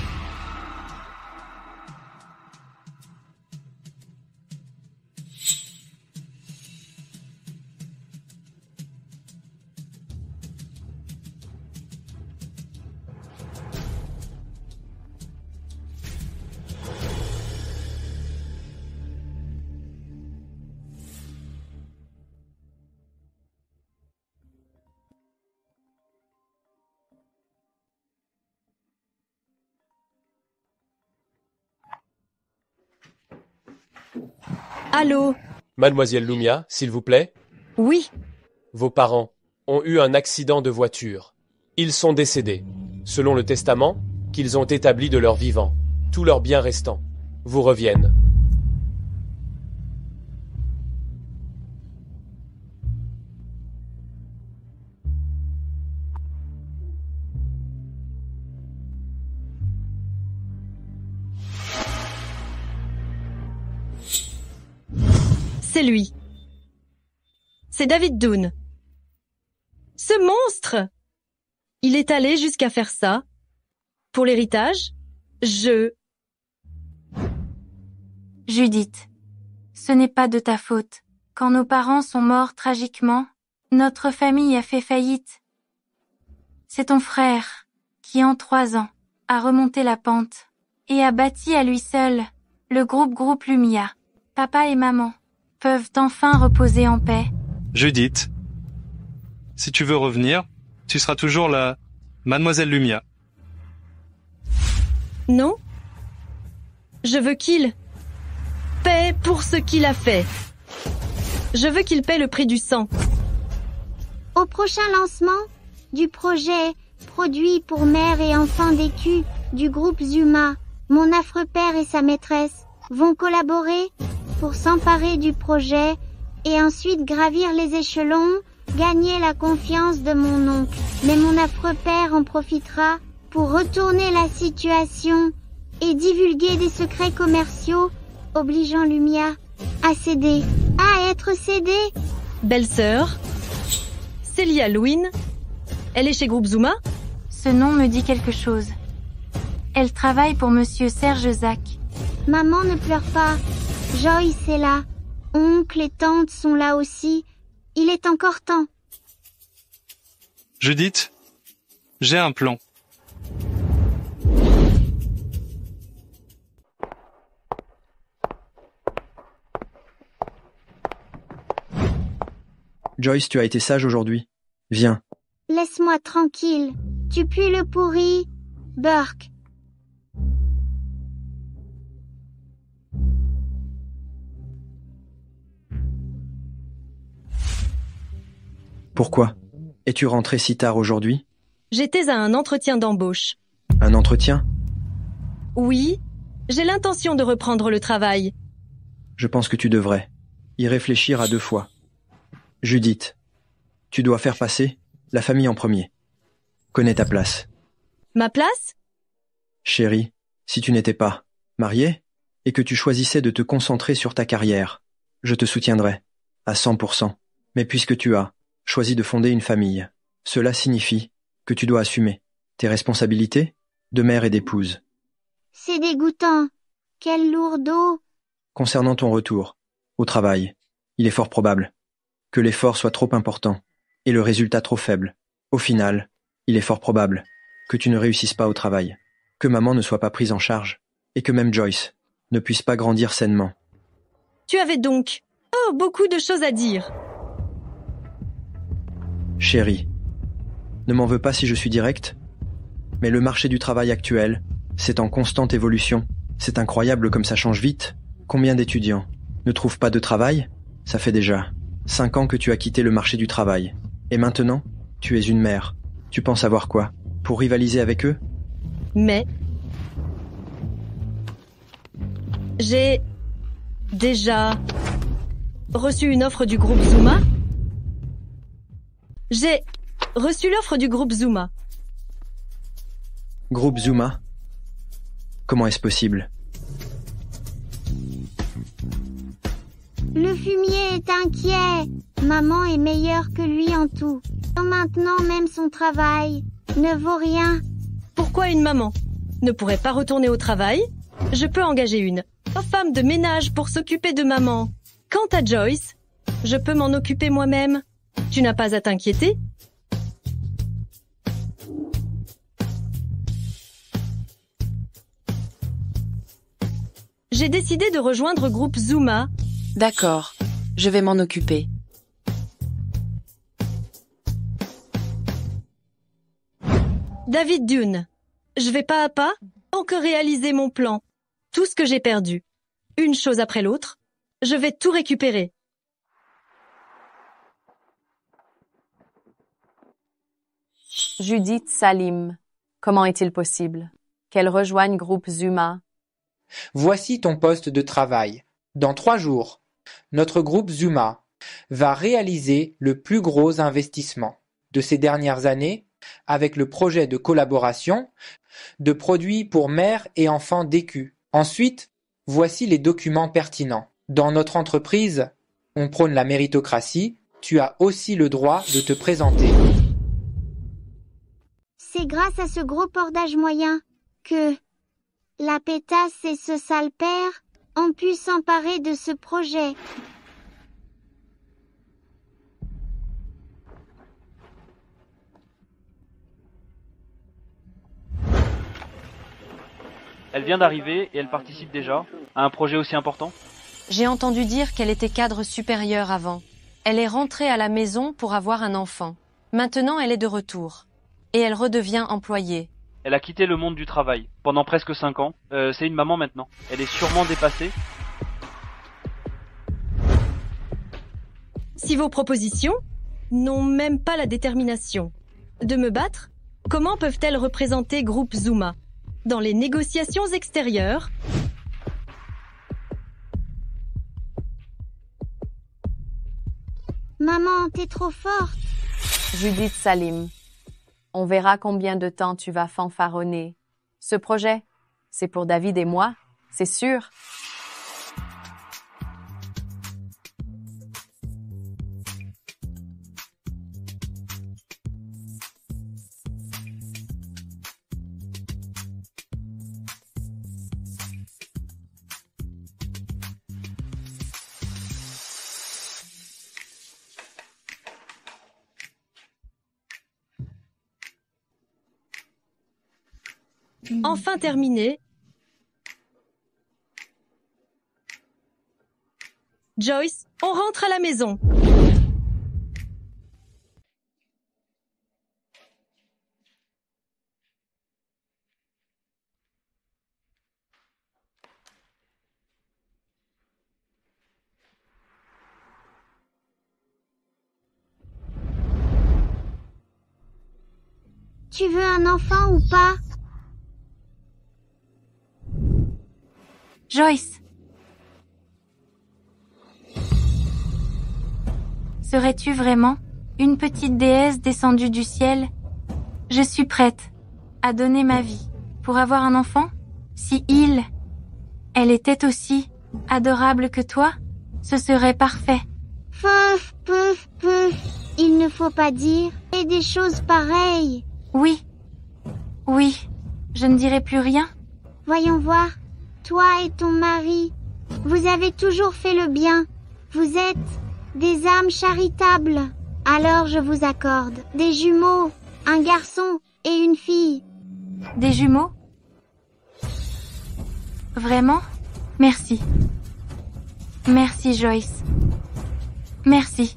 Allô? Mademoiselle Lumia, s'il vous plaît? Oui. Vos parents ont eu un accident de voiture. Ils sont décédés, selon le testament qu'ils ont établi de leur vivant. Tous leurs biens restants vous reviennent. C'est lui. C'est David Dunn. Ce monstre! Il est allé jusqu'à faire ça. Pour l'héritage, Judith, ce n'est pas de ta faute. Quand nos parents sont morts tragiquement, notre famille a fait faillite. C'est ton frère, qui en 3 ans, a remonté la pente, et a bâti à lui seul le groupe Lumia. Papa et maman peuvent enfin reposer en paix. Judith, si tu veux revenir, tu seras toujours la Mademoiselle Lumia. Non? Je veux qu'il paie pour ce qu'il a fait. Je veux qu'il paie le prix du sang. Au prochain lancement du projet Produit pour mères et enfants décus du groupe Zuma, mon affreux père et sa maîtresse vont collaborer pour s'emparer du projet et ensuite gravir les échelons, gagner la confiance de mon oncle. Mais mon affreux père en profitera pour retourner la situation et divulguer des secrets commerciaux, obligeant Lumia à céder, à être cédée. Belle-sœur, Célia Louine, elle est chez Groupe Zuma? Ce nom me dit quelque chose. Elle travaille pour Monsieur Serge Zach. Maman, ne pleure pas. Joyce est là. Oncle et tante sont là aussi. Il est encore temps. Judith, j'ai un plan. Joyce, tu as été sage aujourd'hui. Viens. Laisse-moi tranquille. Tu pues le pourri, Burke. Pourquoi? Es-tu rentré si tard aujourd'hui? J'étais à un entretien d'embauche. Un entretien? Oui, j'ai l'intention de reprendre le travail. Je pense que tu devrais y réfléchir à 2 fois. Judith, tu dois faire passer la famille en premier. Connais ta place. Ma place? Chérie, si tu n'étais pas mariée et que tu choisissais de te concentrer sur ta carrière, je te soutiendrais à 100%. Mais puisque tu as choisi de fonder une famille, cela signifie que tu dois assumer tes responsabilités de mère et d'épouse. C'est dégoûtant. Quel lourdeau. Concernant ton retour au travail, il est fort probable que l'effort soit trop important et le résultat trop faible. Au final, il est fort probable que tu ne réussisses pas au travail, que maman ne soit pas prise en charge et que même Joyce ne puisse pas grandir sainement. Tu avais donc beaucoup de choses à dire. Chérie, ne m'en veux pas si je suis direct, mais le marché du travail actuel, c'est en constante évolution. C'est incroyable comme ça change vite. Combien d'étudiants ne trouvent pas de travail? Ça fait déjà 5 ans que tu as quitté le marché du travail. Et maintenant, tu es une mère. Tu penses avoir quoi? Pour rivaliser avec eux? Mais j'ai déjà reçu une offre du groupe Zuma. J'ai reçu l'offre du groupe Zuma. Groupe Zuma? Comment est-ce possible? Le fumier est inquiet. Maman est meilleure que lui en tout. Maintenant même son travail ne vaut rien. Pourquoi une maman ne pourrait pas retourner au travail? Je peux engager une femme de ménage pour s'occuper de maman. Quant à Joyce, je peux m'en occuper moi-même. Tu n'as pas à t'inquiéter? J'ai décidé de rejoindre groupe Zuma. D'accord, je vais m'en occuper. David Dune, je vais pas à pas encore réaliser mon plan. Tout ce que j'ai perdu, une chose après l'autre, je vais tout récupérer. Judith Salim, comment est-il possible qu'elle rejoigne groupe Zuma? Voici ton poste de travail. Dans 3 jours, notre groupe Zuma va réaliser le plus gros investissement de ces dernières années avec le projet de collaboration de produits pour mères et enfants décus. Ensuite, voici les documents pertinents. Dans notre entreprise, on prône la méritocratie. Tu as aussi le droit de te présenter. C'est grâce à ce gros portage moyen que la pétasse et ce sale père ont pu s'emparer de ce projet. Elle vient d'arriver et elle participe déjà à un projet aussi important? J'ai entendu dire qu'elle était cadre supérieur avant. Elle est rentrée à la maison pour avoir un enfant. Maintenant, elle est de retour. Et elle redevient employée. Elle a quitté le monde du travail pendant presque 5 ans. C'est une maman maintenant. Elle est sûrement dépassée. Si vos propositions n'ont même pas la détermination de me battre, comment peuvent-elles représenter Groupe Zuma dans les négociations extérieures? Maman, t'es trop forte. Judith Salim, on verra combien de temps tu vas fanfaronner. Ce projet, c'est pour David et moi, c'est sûr. Enfin terminé. Joyce, on rentre à la maison. Tu veux un enfant ou pas? Joyce. Serais-tu vraiment une petite déesse descendue du ciel? Je suis prête à donner ma vie pour avoir un enfant. Si elle était aussi adorable que toi, ce serait parfait. Pouf, pouf, pouf. Il ne faut pas dire et des choses pareilles. Oui, je ne dirai plus rien. Voyons voir. Toi et ton mari, vous avez toujours fait le bien. Vous êtes des âmes charitables. Alors je vous accorde des jumeaux, un garçon et une fille. Des jumeaux? Vraiment? Merci. Merci, Joyce. Merci.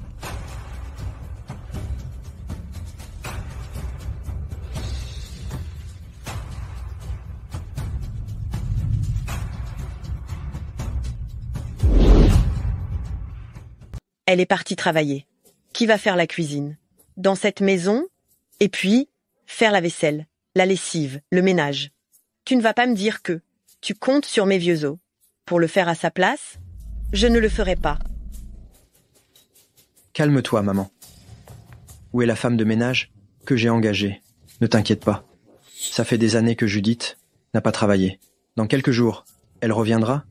Elle est partie travailler. Qui va faire la cuisine? Dans cette maison? Et puis, faire la vaisselle, la lessive, le ménage. Tu ne vas pas me dire que tu comptes sur mes vieux os. Pour le faire à sa place, je ne le ferai pas. Calme-toi, maman. Où est la femme de ménage que j'ai engagée? Ne t'inquiète pas. Ça fait des années que Judith n'a pas travaillé. Dans quelques jours, elle reviendra?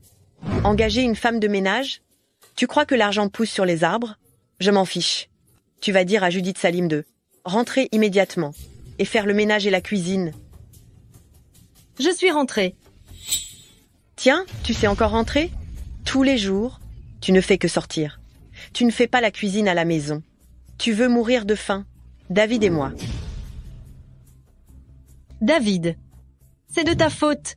Engager une femme de ménage? Tu crois que l'argent pousse sur les arbres? Je m'en fiche. Tu vas dire à Judith Salim de rentrer immédiatement et faire le ménage et la cuisine. Je suis rentrée. Tiens, tu sais encore rentrer? Tous les jours, tu ne fais que sortir. Tu ne fais pas la cuisine à la maison. Tu veux mourir de faim, David et moi. David, c'est de ta faute.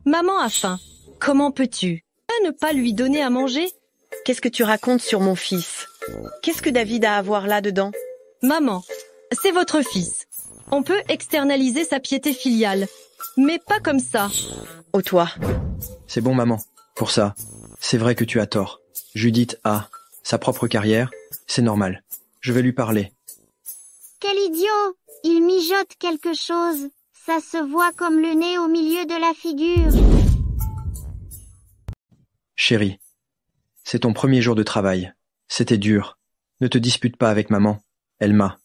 Maman a faim. Comment peux-tu ne pas lui donner à manger? Qu'est-ce que tu racontes sur mon fils? Qu'est-ce que David a à voir là-dedans? Maman, c'est votre fils. On peut externaliser sa piété filiale, mais pas comme ça. Oh toi. C'est bon, maman. Pour ça, c'est vrai que tu as tort. Judith a sa propre carrière, c'est normal. Je vais lui parler. Quel idiot! Il mijote quelque chose. Ça se voit comme le nez au milieu de la figure. Chérie, c'est ton premier jour de travail. C'était dur. Ne te dispute pas avec maman. Elle m'a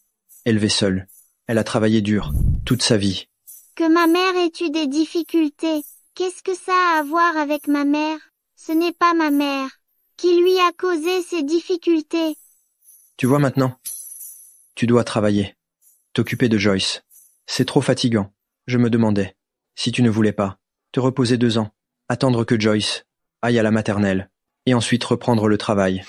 élevé seule. Elle a travaillé dur, toute sa vie. Que ma mère ait eu des difficultés. Qu'est-ce que ça a à voir avec ma mère? Ce n'est pas ma mère qui lui a causé ces difficultés. Tu vois maintenant? Tu dois travailler. T'occuper de Joyce. C'est trop fatigant. Je me demandais, si tu ne voulais pas, te reposer 2 ans, attendre que Joyce aille à la maternelle, et ensuite reprendre le travail.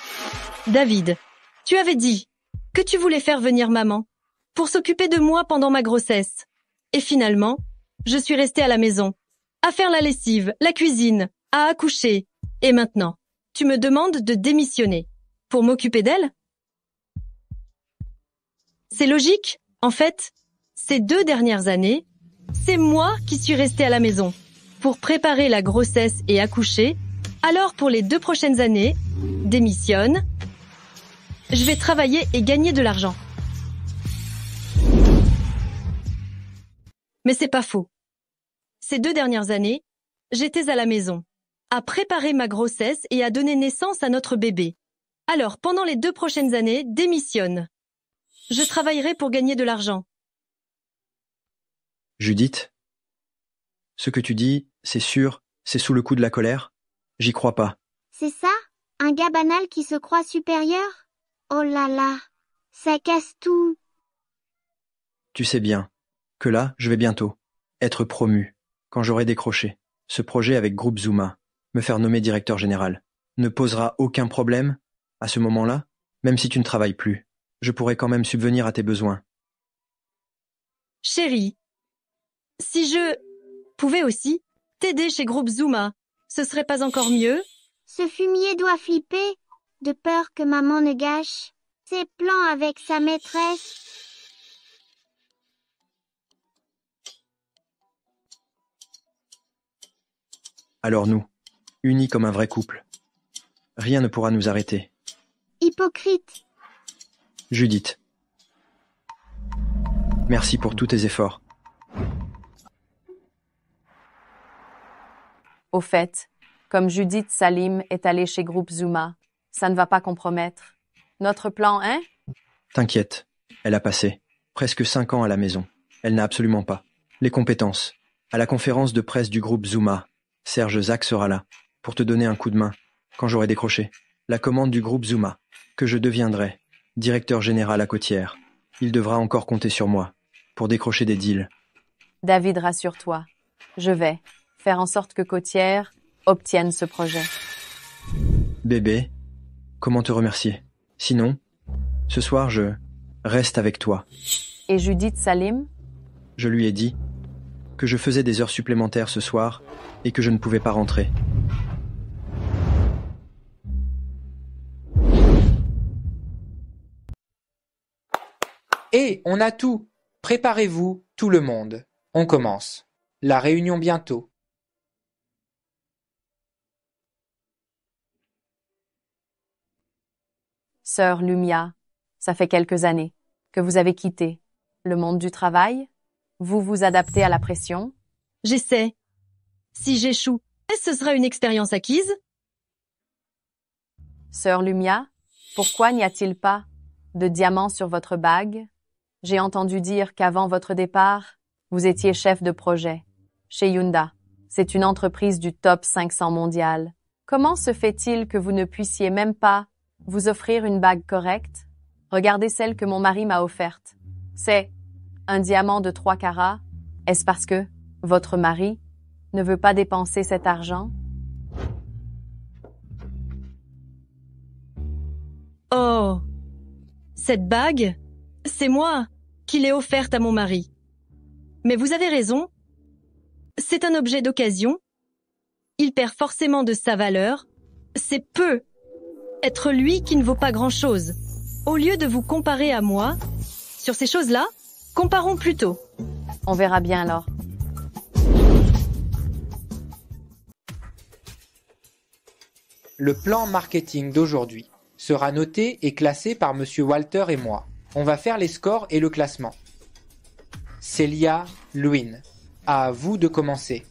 David, tu avais dit que tu voulais faire venir maman pour s'occuper de moi pendant ma grossesse. Et finalement, je suis restée à la maison, à faire la lessive, la cuisine, à accoucher. Et maintenant, tu me demandes de démissionner pour m'occuper d'elle? C'est logique. En fait, ces 2 dernières années, c'est moi qui suis restée à la maison pour préparer la grossesse et accoucher. Alors pour les 2 prochaines années, démissionne. Je vais travailler et gagner de l'argent. Mais c'est pas faux. Ces 2 dernières années, j'étais à la maison, à préparer ma grossesse et à donner naissance à notre bébé. Alors, pendant les 2 prochaines années, démissionne. Je travaillerai pour gagner de l'argent. Judith, ce que tu dis, c'est sûr, c'est sous le coup de la colère? J'y crois pas. C'est ça? Un gars banal qui se croit supérieur? Oh là là, ça casse tout. Tu sais bien que là, je vais bientôt être promu, quand j'aurai décroché ce projet avec Groupe Zuma, me faire nommer directeur général. Ne posera aucun problème à ce moment-là, même si tu ne travailles plus. Je pourrai quand même subvenir à tes besoins. Chérie, si je pouvais aussi t'aider chez Groupe Zuma, ce serait pas encore mieux? Ce fumier doit flipper, de peur que maman ne gâche ses plans avec sa maîtresse. Alors nous, unis comme un vrai couple, rien ne pourra nous arrêter. Hypocrite. Judith, merci pour tous tes efforts. Au fait, comme Judith Salim est allée chez Groupe Zuma, ça ne va pas compromettre notre plan, hein? T'inquiète, elle a passé presque 5 ans à la maison. Elle n'a absolument pas les compétences. À la conférence de presse du Groupe Zuma, Serge Zach sera là pour te donner un coup de main quand j'aurai décroché la commande du Groupe Zuma, que je deviendrai directeur général à Côtière. Il devra encore compter sur moi pour décrocher des deals. David, rassure-toi. Je vais faire en sorte que Côtière obtienne ce projet. Bébé, comment te remercier? Sinon, ce soir je reste avec toi. Et Judith Salim? Je lui ai dit que je faisais des heures supplémentaires ce soir et que je ne pouvais pas rentrer. Et on a tout. Préparez-vous, tout le monde. On commence. La réunion bientôt. Sœur Lumia, ça fait quelques années que vous avez quitté le monde du travail. Vous vous adaptez à la pression. J'essaie. Si j'échoue, est-ce que ce sera une expérience acquise? Sœur Lumia, pourquoi n'y a-t-il pas de diamant sur votre bague? J'ai entendu dire qu'avant votre départ, vous étiez chef de projet chez Hyundai. C'est une entreprise du top 500 mondial. Comment se fait-il que vous ne puissiez même pas vous offrir une bague correcte? Regardez celle que mon mari m'a offerte. C'est un diamant de 3 carats. Est-ce parce que votre mari ne veut pas dépenser cet argent? Oh, cette bague, c'est moi qui l'ai offerte à mon mari. Mais vous avez raison, c'est un objet d'occasion. Il perd forcément de sa valeur. C'est peu être lui qui ne vaut pas grand-chose. Au lieu de vous comparer à moi, sur ces choses-là, comparons plutôt. On verra bien alors. Le plan marketing d'aujourd'hui sera noté et classé par Monsieur Walter et moi. On va faire les scores et le classement. Célia, Louine, à vous de commencer.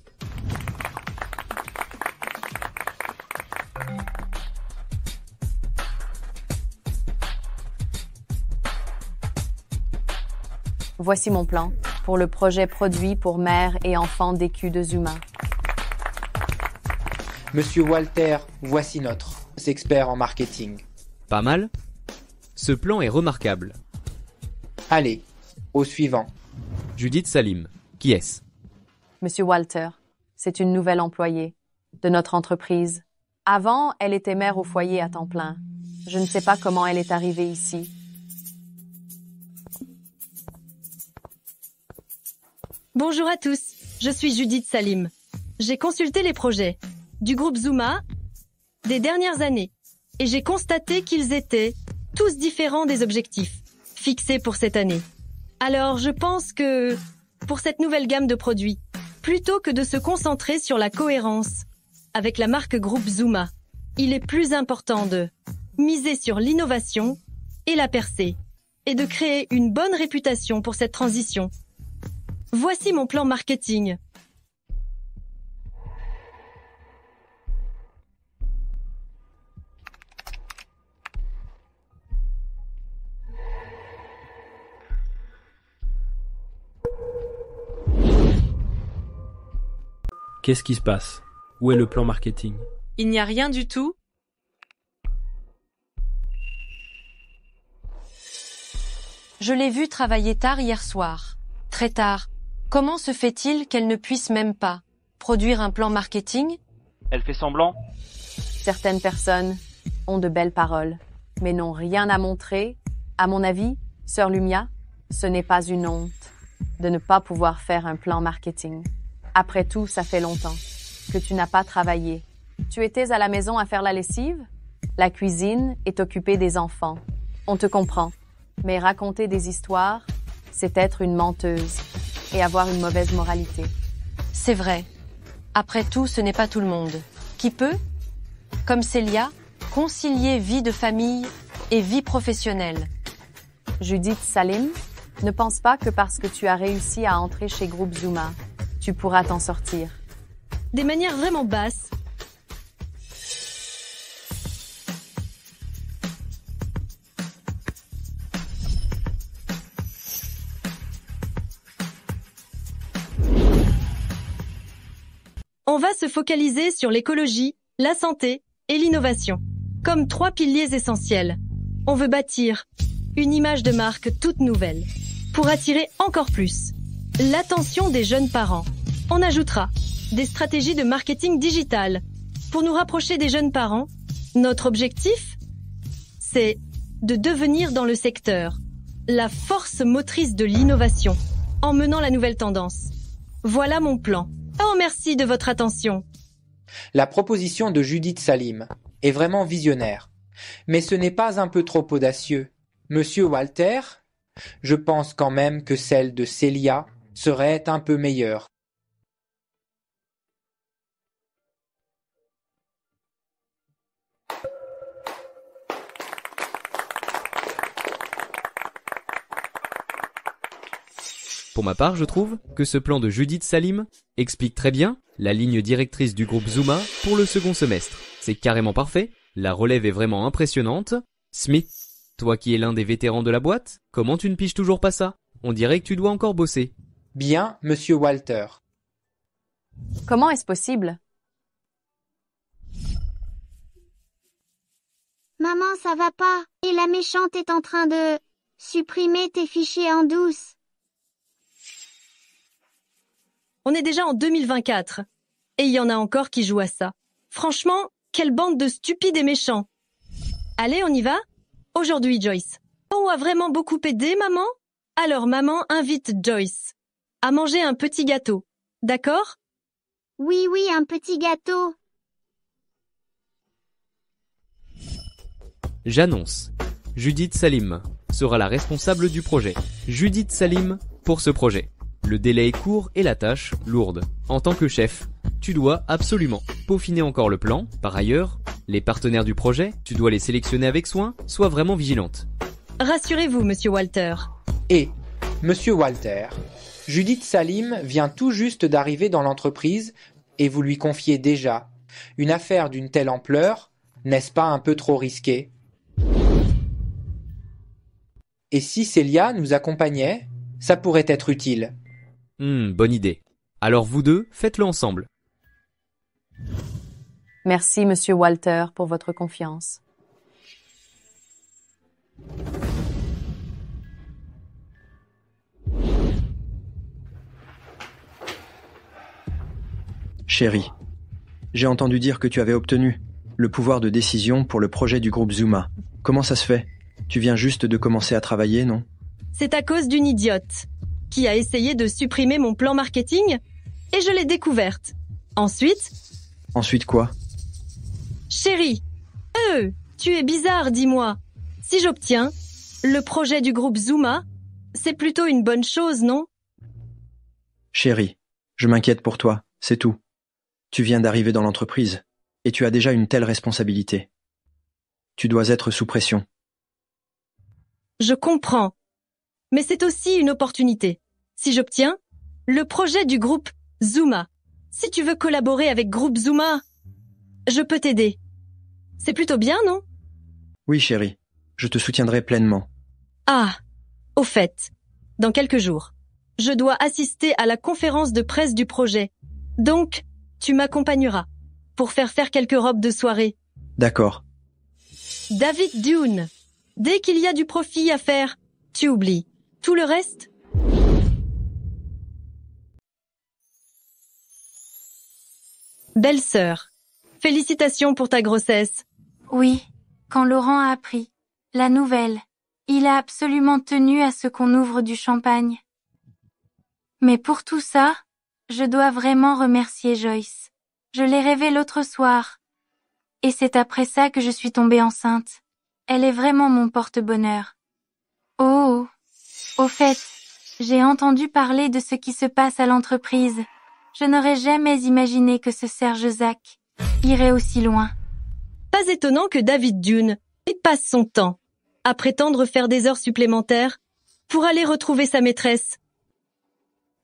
Voici mon plan pour le projet produit pour mères et enfants d'EQ de Zuma. Monsieur Walter, voici notre expert en marketing. Pas mal. Ce plan est remarquable. Allez, au suivant. Judith Salim, qui est-ce? Monsieur Walter, c'est une nouvelle employée de notre entreprise. Avant, elle était mère au foyer à temps plein. Je ne sais pas comment elle est arrivée ici. Bonjour à tous, je suis Judith Salim. J'ai consulté les projets du groupe Zuma des dernières années et j'ai constaté qu'ils étaient tous différents des objectifs fixés pour cette année. Alors je pense que pour cette nouvelle gamme de produits, plutôt que de se concentrer sur la cohérence. Avec la marque Groupe Zuma, il est plus important de miser sur l'innovation et la percée, et de créer une bonne réputation pour cette transition. Voici mon plan marketing. Qu'est-ce qui se passe? Où est le plan marketing? Il n'y a rien du tout. Je l'ai vue travailler tard hier soir. Très tard. Comment se fait-il qu'elle ne puisse même pas produire un plan marketing? Elle fait semblant. Certaines personnes ont de belles paroles, mais n'ont rien à montrer. À mon avis, Sœur Lumia, ce n'est pas une honte de ne pas pouvoir faire un plan marketing. Après tout, ça fait longtemps que tu n'as pas travaillé. Tu étais à la maison à faire la lessive? La cuisine est occupée des enfants. On te comprend. Mais raconter des histoires, c'est être une menteuse et avoir une mauvaise moralité. C'est vrai. Après tout, ce n'est pas tout le monde qui peut, comme Célia, concilier vie de famille et vie professionnelle. Judith Salim, ne pense pas que parce que tu as réussi à entrer chez Groupe Zuma, tu pourras t'en sortir. Des manières vraiment basses. On va se focaliser sur l'écologie, la santé et l'innovation, comme 3 piliers essentiels. On veut bâtir une image de marque toute nouvelle, pour attirer encore plus l'attention des jeunes parents. On ajoutera des stratégies de marketing digital pour nous rapprocher des jeunes parents. Notre objectif, c'est de devenir dans le secteur la force motrice de l'innovation en menant la nouvelle tendance. Voilà mon plan. Oh, merci de votre attention. La proposition de Judith Salim est vraiment visionnaire. Mais ce n'est pas un peu trop audacieux. Monsieur Walter, je pense quand même que celle de Célia serait un peu meilleure. Pour ma part, je trouve que ce plan de Judith Salim explique très bien la ligne directrice du groupe Zuma pour le second semestre. C'est carrément parfait, la relève est vraiment impressionnante. Smith, toi qui es l'un des vétérans de la boîte, comment tu ne piges toujours pas ça? On dirait que tu dois encore bosser. Bien, monsieur Walter. Comment est-ce possible? Maman, ça va pas. Et la méchante est en train de supprimer tes fichiers en douce. On est déjà en 2024. Et il y en a encore qui jouent à ça. Franchement, quelle bande de stupides et méchants. Allez, on y va? Aujourd'hui, Joyce. On a vraiment beaucoup aidé, maman? Alors, maman invite Joyce à manger un petit gâteau. D'accord? Oui, un petit gâteau. J'annonce. Judith Salim sera la responsable du projet. Judith Salim pour ce projet. Le délai est court et la tâche lourde. En tant que chef, tu dois absolument peaufiner encore le plan. Par ailleurs, les partenaires du projet, tu dois les sélectionner avec soin. Sois vraiment vigilante. Rassurez-vous, monsieur Walter. Et, monsieur Walter, Judith Salim vient tout juste d'arriver dans l'entreprise et vous lui confiez déjà une affaire d'une telle ampleur, n'est-ce pas un peu trop risqué? Et si Célia nous accompagnait, ça pourrait être utile. Bonne idée. Alors vous deux, faites-le ensemble. Merci, monsieur Walter, pour votre confiance. Chérie, j'ai entendu dire que tu avais obtenu le pouvoir de décision pour le projet du groupe Zuma. Comment ça se fait? Tu viens juste de commencer à travailler, non? C'est à cause d'une idiote qui a essayé de supprimer mon plan marketing et je l'ai découverte. Ensuite quoi? Chérie, tu es bizarre, dis-moi. Si j'obtiens le projet du groupe Zuma, c'est plutôt une bonne chose, non? Chérie, je m'inquiète pour toi, c'est tout. Tu viens d'arriver dans l'entreprise, et tu as déjà une telle responsabilité. Tu dois être sous pression. Je comprends. Mais c'est aussi une opportunité. Si j'obtiens le projet du groupe Zuma. Si tu veux collaborer avec Groupe Zuma, je peux t'aider. C'est plutôt bien, non? Oui, chérie, je te soutiendrai pleinement. Ah, au fait, dans quelques jours, je dois assister à la conférence de presse du projet. Donc, tu m'accompagneras pour faire quelques robes de soirée. D'accord. David Dune, dès qu'il y a du profit à faire, tu oublies. Tout le reste? Belle-sœur, félicitations pour ta grossesse. Oui, quand Laurent a appris la nouvelle, il a absolument tenu à ce qu'on ouvre du champagne. Mais pour tout ça, je dois vraiment remercier Joyce. Je l'ai rêvé l'autre soir. Et c'est après ça que je suis tombée enceinte. Elle est vraiment mon porte-bonheur. Oh, au fait, j'ai entendu parler de ce qui se passe à l'entreprise. Je n'aurais jamais imaginé que ce Serge Zach irait aussi loin. Pas étonnant que David Dune passe son temps à prétendre faire des heures supplémentaires pour aller retrouver sa maîtresse.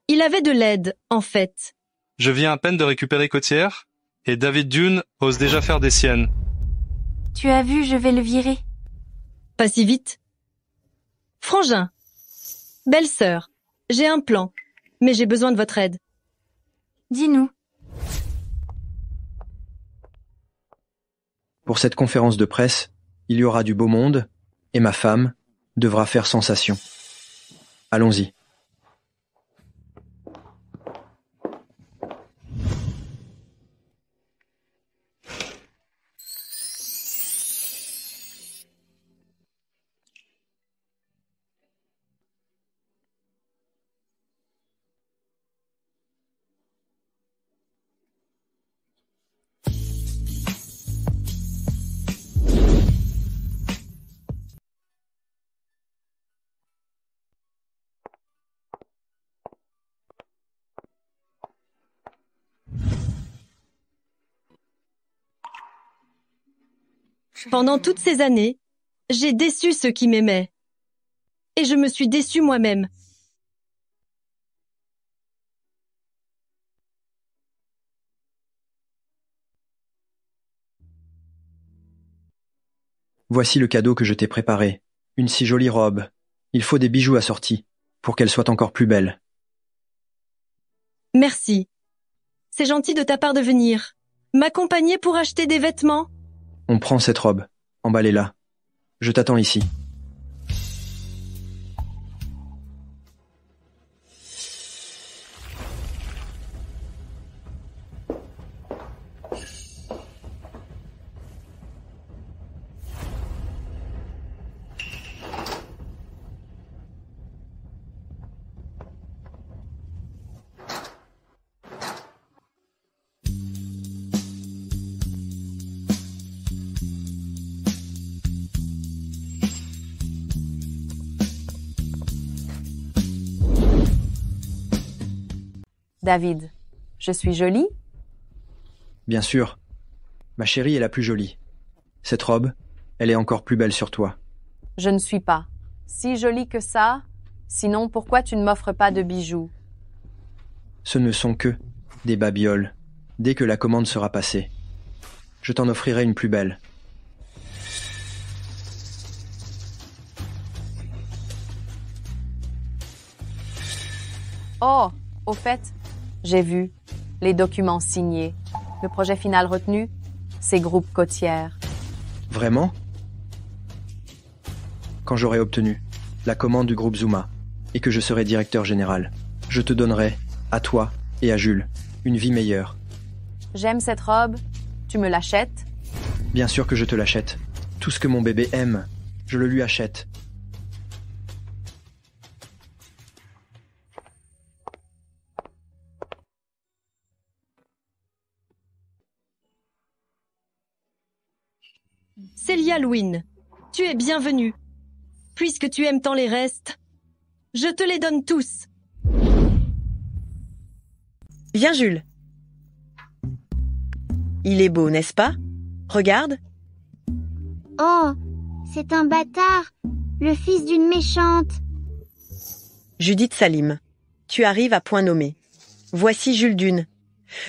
Il avait de l'aide, en fait. Je viens à peine de récupérer Côtière, et David Dune ose déjà faire des siennes. Tu as vu, je vais le virer. Pas si vite. Frangin, belle-sœur, j'ai un plan, mais j'ai besoin de votre aide. Dis-nous. Pour cette conférence de presse, il y aura du beau monde, et ma femme devra faire sensation. Allons-y. Pendant toutes ces années, j'ai déçu ceux qui m'aimaient. Et je me suis déçue moi-même. Voici le cadeau que je t'ai préparé. Une si jolie robe. Il faut des bijoux assortis, pour qu'elle soit encore plus belle. Merci. C'est gentil de ta part de venir. M'accompagner pour acheter des vêtements? On prend cette robe. Emballez-la. Je t'attends ici. David, je suis jolie? Bien sûr. Ma chérie est la plus jolie. Cette robe, elle est encore plus belle sur toi. Je ne suis pas si jolie que ça. Sinon, pourquoi tu ne m'offres pas de bijoux? Ce ne sont que des babioles. Dès que la commande sera passée, je t'en offrirai une plus belle. Oh, au fait, j'ai vu les documents signés. Le projet final retenu, c'est Groupe Côtière. Vraiment? Quand j'aurai obtenu la commande du groupe Zuma et que je serai directeur général, je te donnerai, à toi et à Jules, une vie meilleure. J'aime cette robe. Tu me l'achètes? Bien sûr que je te l'achète. Tout ce que mon bébé aime, je le lui achète. Célia Louine, tu es bienvenue. Puisque tu aimes tant les restes, je te les donne tous. Viens, Jules. Il est beau, n'est-ce pas? Regarde. Oh, c'est un bâtard, le fils d'une méchante. Judith Salim, tu arrives à point nommé. Voici Jules Dune.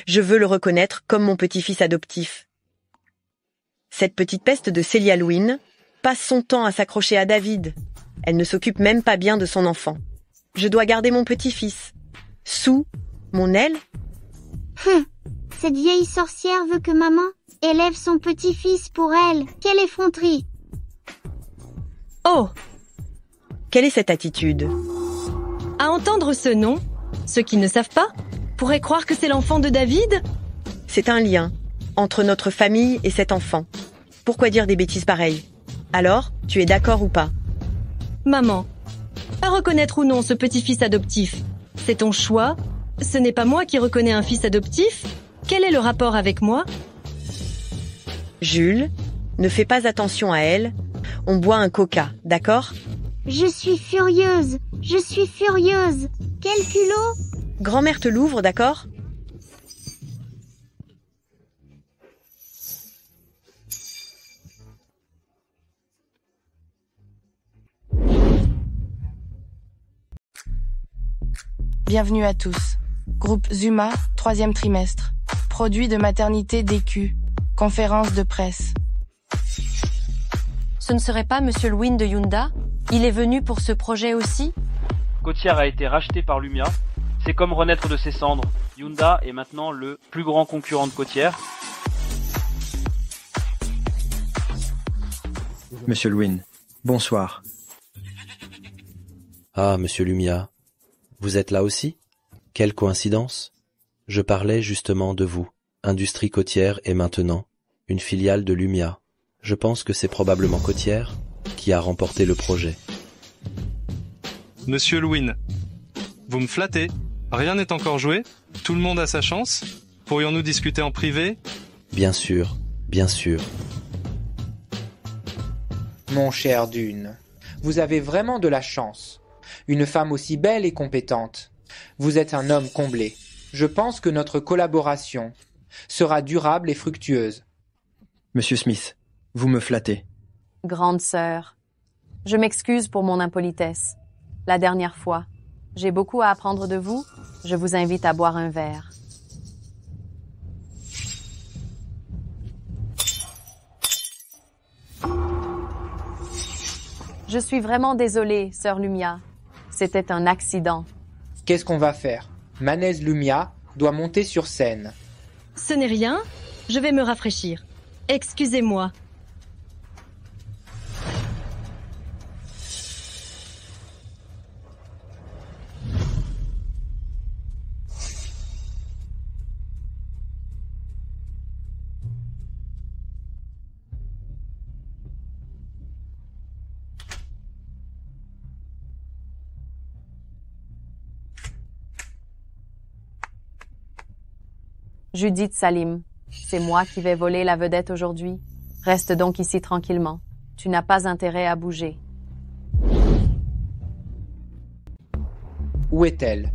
Je veux le reconnaître comme mon petit-fils adoptif. Cette petite peste de Célia Louine passe son temps à s'accrocher à David. Elle ne s'occupe même pas bien de son enfant. Je dois garder mon petit-fils. Sous mon aile? Cette vieille sorcière veut que maman élève son petit-fils pour elle. Quelle effronterie! Oh! Quelle est cette attitude? À entendre ce nom, ceux qui ne savent pas pourraient croire que c'est l'enfant de David? C'est un lien entre notre famille et cet enfant. Pourquoi dire des bêtises pareilles? Alors, tu es d'accord ou pas? Maman, à reconnaître ou non ce petit-fils adoptif, c'est ton choix. Ce n'est pas moi qui reconnais un fils adoptif. Quel est le rapport avec moi? Jules, ne fais pas attention à elle. On boit un coca, d'accord? Je suis furieuse. Je suis furieuse. Quel culot! Grand-mère te l'ouvre, d'accord? Bienvenue à tous. Groupe Zuma, 3e trimestre. Produit de maternité DQ. Conférence de presse. Ce ne serait pas Monsieur Louine de Yunda? Il est venu pour ce projet aussi? Côtière a été racheté par Lumia. C'est comme renaître de ses cendres. Yunda est maintenant le plus grand concurrent de Côtière. Monsieur Louine, bonsoir. Ah, Monsieur Lumia, vous êtes là aussi? Quelle coïncidence! Je parlais justement de vous. Industrie Côtière est maintenant une filiale de Lumia. Je pense que c'est probablement Côtière qui a remporté le projet. Monsieur Louine, vous me flattez. Rien n'est encore joué. Tout le monde a sa chance. Pourrions-nous discuter en privé? Bien sûr, bien sûr. Mon cher Dune, vous avez vraiment de la chance. Une femme aussi belle et compétente. Vous êtes un homme comblé. Je pense que notre collaboration sera durable et fructueuse. Monsieur Smith, vous me flattez. Grande sœur, je m'excuse pour mon impolitesse. La dernière fois, j'ai beaucoup à apprendre de vous. Je vous invite à boire un verre. Je suis vraiment désolée, sœur Lumia. C'était un accident. Qu'est-ce qu'on va faire? Manez Lumia doit monter sur scène. Ce n'est rien. Je vais me rafraîchir. Excusez-moi. Judith Salim, c'est moi qui vais voler la vedette aujourd'hui. Reste donc ici tranquillement. Tu n'as pas intérêt à bouger. Où est-elle?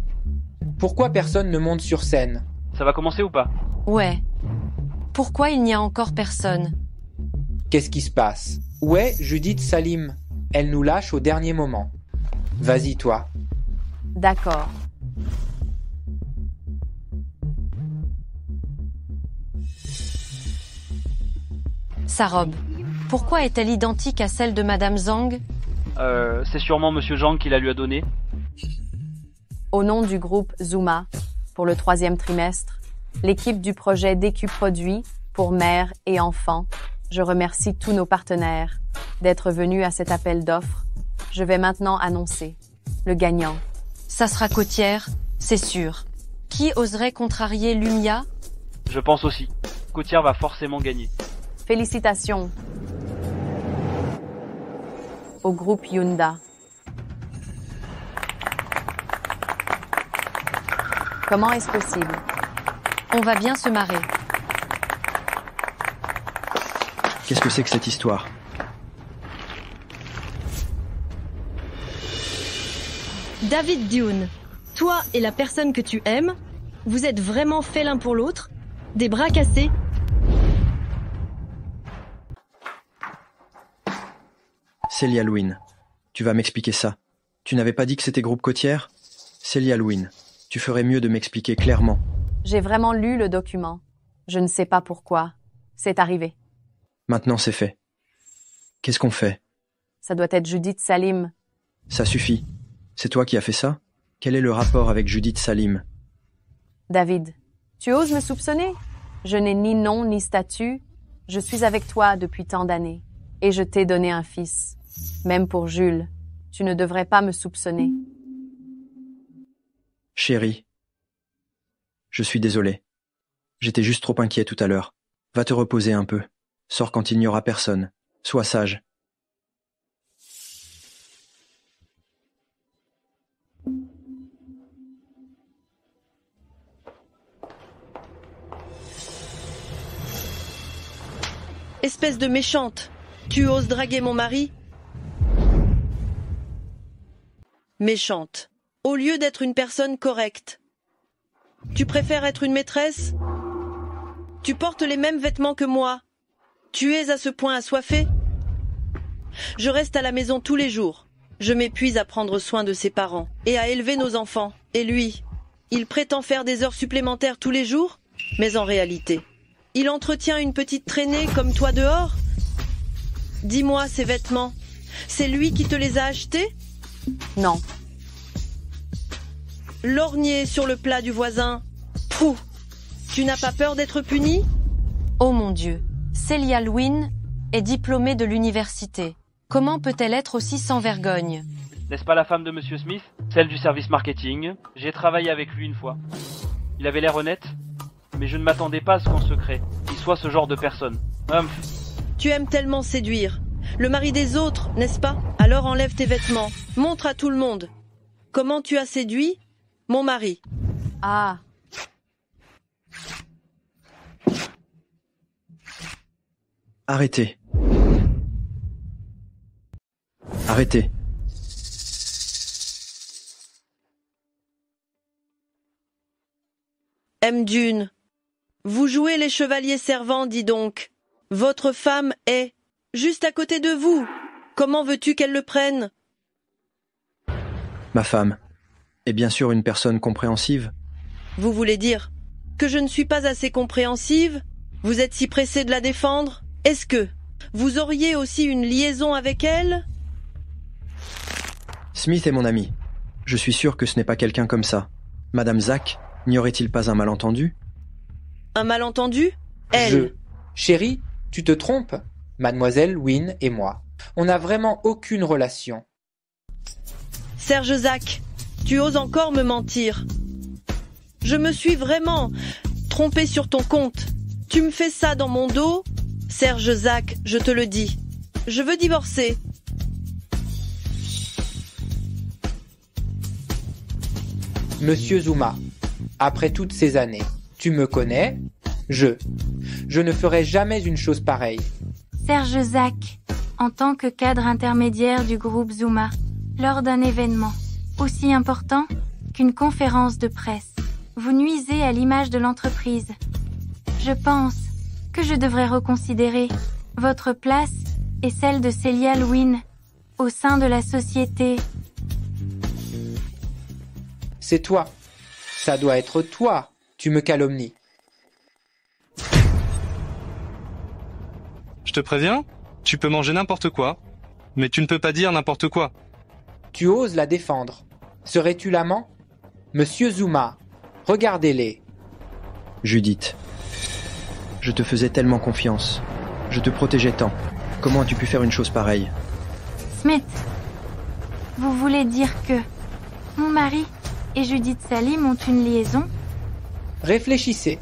Pourquoi personne ne monte sur scène? Ça va commencer ou pas? Ouais. Pourquoi il n'y a encore personne? Qu'est-ce qui se passe? Où est Judith Salim? Elle nous lâche au dernier moment. Vas-y, toi. D'accord. Sa robe. Pourquoi est-elle identique à celle de Madame Zhang? C'est sûrement Monsieur Zhang qui la lui a donnée. Au nom du groupe Zuma, pour le 3e trimestre, l'équipe du projet DQ Produits pour mères et enfants, je remercie tous nos partenaires d'être venus à cet appel d'offres. Je vais maintenant annoncer le gagnant. Ça sera Côtière, c'est sûr. Qui oserait contrarier Lumia? Je pense aussi. Côtière va forcément gagner. Félicitations au groupe Yunda. Comment est-ce possible? On va bien se marrer. Qu'est-ce que c'est que cette histoire? David Dune, toi et la personne que tu aimes, Vous êtes vraiment faits l'un pour l'autre? Des bras cassés? Célia Louine, tu vas m'expliquer ça. Tu n'avais pas dit que c'était groupe côtière? Célia Louine, tu ferais mieux de m'expliquer clairement. J'ai vraiment lu le document. Je ne sais pas pourquoi. C'est arrivé. Maintenant c'est fait. Qu'est-ce qu'on fait? Ça doit être Judith Salim. Ça suffit. C'est toi qui as fait ça? Quel est le rapport avec Judith Salim? David, tu oses me soupçonner? Je n'ai ni nom ni statut. Je suis avec toi depuis tant d'années. Et je t'ai donné un fils. Même pour Jules. Tu ne devrais pas me soupçonner. Chérie, je suis désolé. J'étais juste trop inquiet tout à l'heure. Va te reposer un peu. Sors quand il n'y aura personne. Sois sage. Espèce de méchante, tu oses draguer mon mari? Méchante, au lieu d'être une personne correcte. Tu préfères être une maîtresse? Tu portes les mêmes vêtements que moi. Tu es à ce point assoiffée? Je reste à la maison tous les jours. Je m'épuise à prendre soin de ses parents et à élever nos enfants. Et lui, il prétend faire des heures supplémentaires tous les jours? Mais en réalité, il entretient une petite traînée comme toi dehors? Dis-moi, ces vêtements, c'est lui qui te les a achetés? Non. Lorgner sur le plat du voisin. Pouh! Tu n'as pas peur d'être puni? Oh mon Dieu, Célia Louine est diplômée de l'université. Comment peut-elle être aussi sans vergogne? N'est-ce pas la femme de Monsieur Smith? Celle du service marketing. J'ai travaillé avec lui une fois. Il avait l'air honnête, mais je ne m'attendais pas à ce qu'en secret, il soit ce genre de personne. Tu aimes tellement séduire. Le mari des autres, n'est-ce pas? Alors enlève tes vêtements. Montre à tout le monde. Comment tu as séduit mon mari? Ah. Arrêtez. Arrêtez. M. Dune, vous jouez les chevaliers servants, dis donc. Votre femme est juste à côté de vous. Comment veux-tu qu'elle le prenne? Ma femme est bien sûr une personne compréhensive. Vous voulez dire que je ne suis pas assez compréhensive? Vous êtes si pressé de la défendre? Est-ce que vous auriez aussi une liaison avec elle? Smith est mon ami. Je suis sûr que ce n'est pas quelqu'un comme ça. Madame Zach, n'y aurait-il pas un malentendu? Un malentendu? Elle. Chérie, tu te trompes. Mademoiselle Wynne et moi, on n'a vraiment aucune relation. Serge Zach, tu oses encore me mentir. Je me suis vraiment trompé sur ton compte. Tu me fais ça dans mon dos? Serge Zach, je te le dis. Je veux divorcer. Monsieur Zuma, après toutes ces années, tu me connais? Je ne ferai jamais une chose pareille. Serge Zach, en tant que cadre intermédiaire du groupe Zuma, lors d'un événement aussi important qu'une conférence de presse, vous nuisez à l'image de l'entreprise. Je pense que je devrais reconsidérer votre place et celle de Célia Louine au sein de la société. C'est toi. Ça doit être toi. Tu me calomnies. Je te préviens, tu peux manger n'importe quoi, mais tu ne peux pas dire n'importe quoi. Tu oses la défendre. Serais-tu l'amant? Monsieur Zuma, regardez-les. Judith, je te faisais tellement confiance. Je te protégeais tant. Comment as-tu pu faire une chose pareille? Smith, vous voulez dire que mon mari et Judith Salim ont une liaison? Réfléchissez.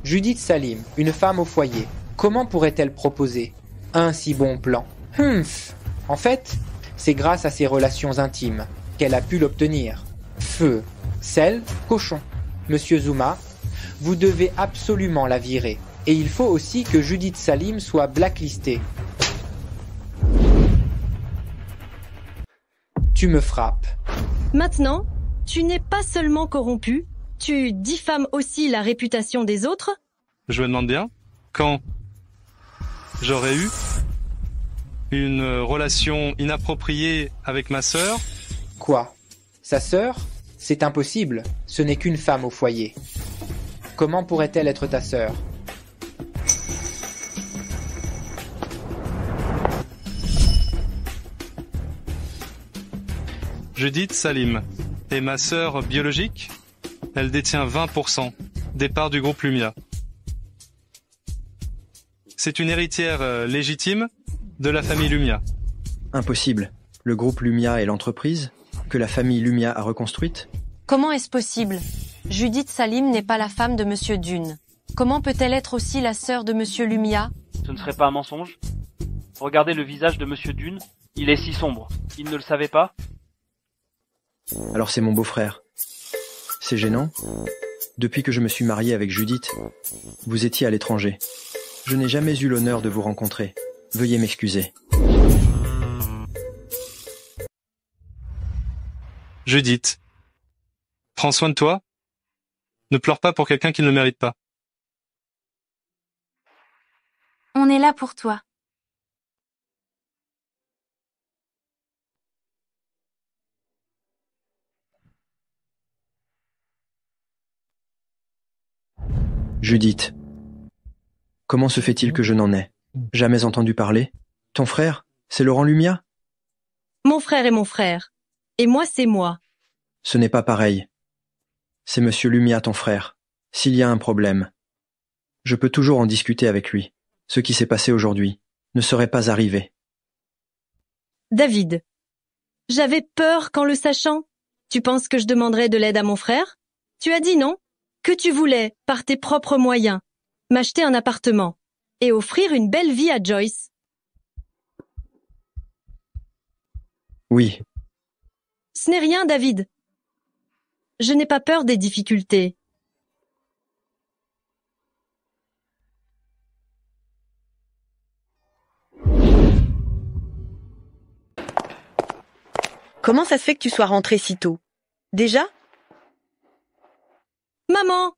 Judith Salim, une femme au foyer, comment pourrait-elle proposer un si bon plan? En fait, c'est grâce à ses relations intimes qu'elle a pu l'obtenir. Feu, sel, cochon. Monsieur Zuma, vous devez absolument la virer. Et il faut aussi que Judith Salim soit blacklistée. Tu me frappes. Maintenant, tu n'es pas seulement corrompu, Tu diffames aussi la réputation des autres? Je me demande bien, quand j'aurais eu une relation inappropriée avec ma sœur. Quoi? Sa sœur? C'est impossible, ce n'est qu'une femme au foyer. Comment pourrait-elle être ta sœur? Judith Salim est ma sœur biologique. Elle détient 20% des parts du groupe Lumia. C'est une héritière légitime de la famille Lumia. Impossible. Le groupe Lumia est l'entreprise que la famille Lumia a reconstruite? Comment est-ce possible? Judith Salim n'est pas la femme de Monsieur Dune. Comment peut-elle être aussi la sœur de Monsieur Lumia? Ce ne serait pas un mensonge? Regardez le visage de Monsieur Dune, il est si sombre. Il ne le savait pas? Alors c'est mon beau-frère. C'est gênant. Depuis que je me suis marié avec Judith, vous étiez à l'étranger. Je n'ai jamais eu l'honneur de vous rencontrer. Veuillez m'excuser. Judith, prends soin de toi. Ne pleure pas pour quelqu'un qui ne le mérite pas. On est là pour toi. Judith, comment se fait-il que je n'en ai jamais entendu parler? Ton frère, c'est Laurent Lumia? Mon frère est mon frère. Et moi, c'est moi. Ce n'est pas pareil. C'est Monsieur Lumia, ton frère. S'il y a un problème, je peux toujours en discuter avec lui. Ce qui s'est passé aujourd'hui ne serait pas arrivé. David, j'avais peur qu'en le sachant. Tu penses que je demanderais de l'aide à mon frère? Tu as dit non? Que tu voulais, par tes propres moyens, m'acheter un appartement et offrir une belle vie à Joyce. Oui. Ce n'est rien, David. Je n'ai pas peur des difficultés. Comment ça se fait que tu sois rentrée si tôt? Déjà? Maman!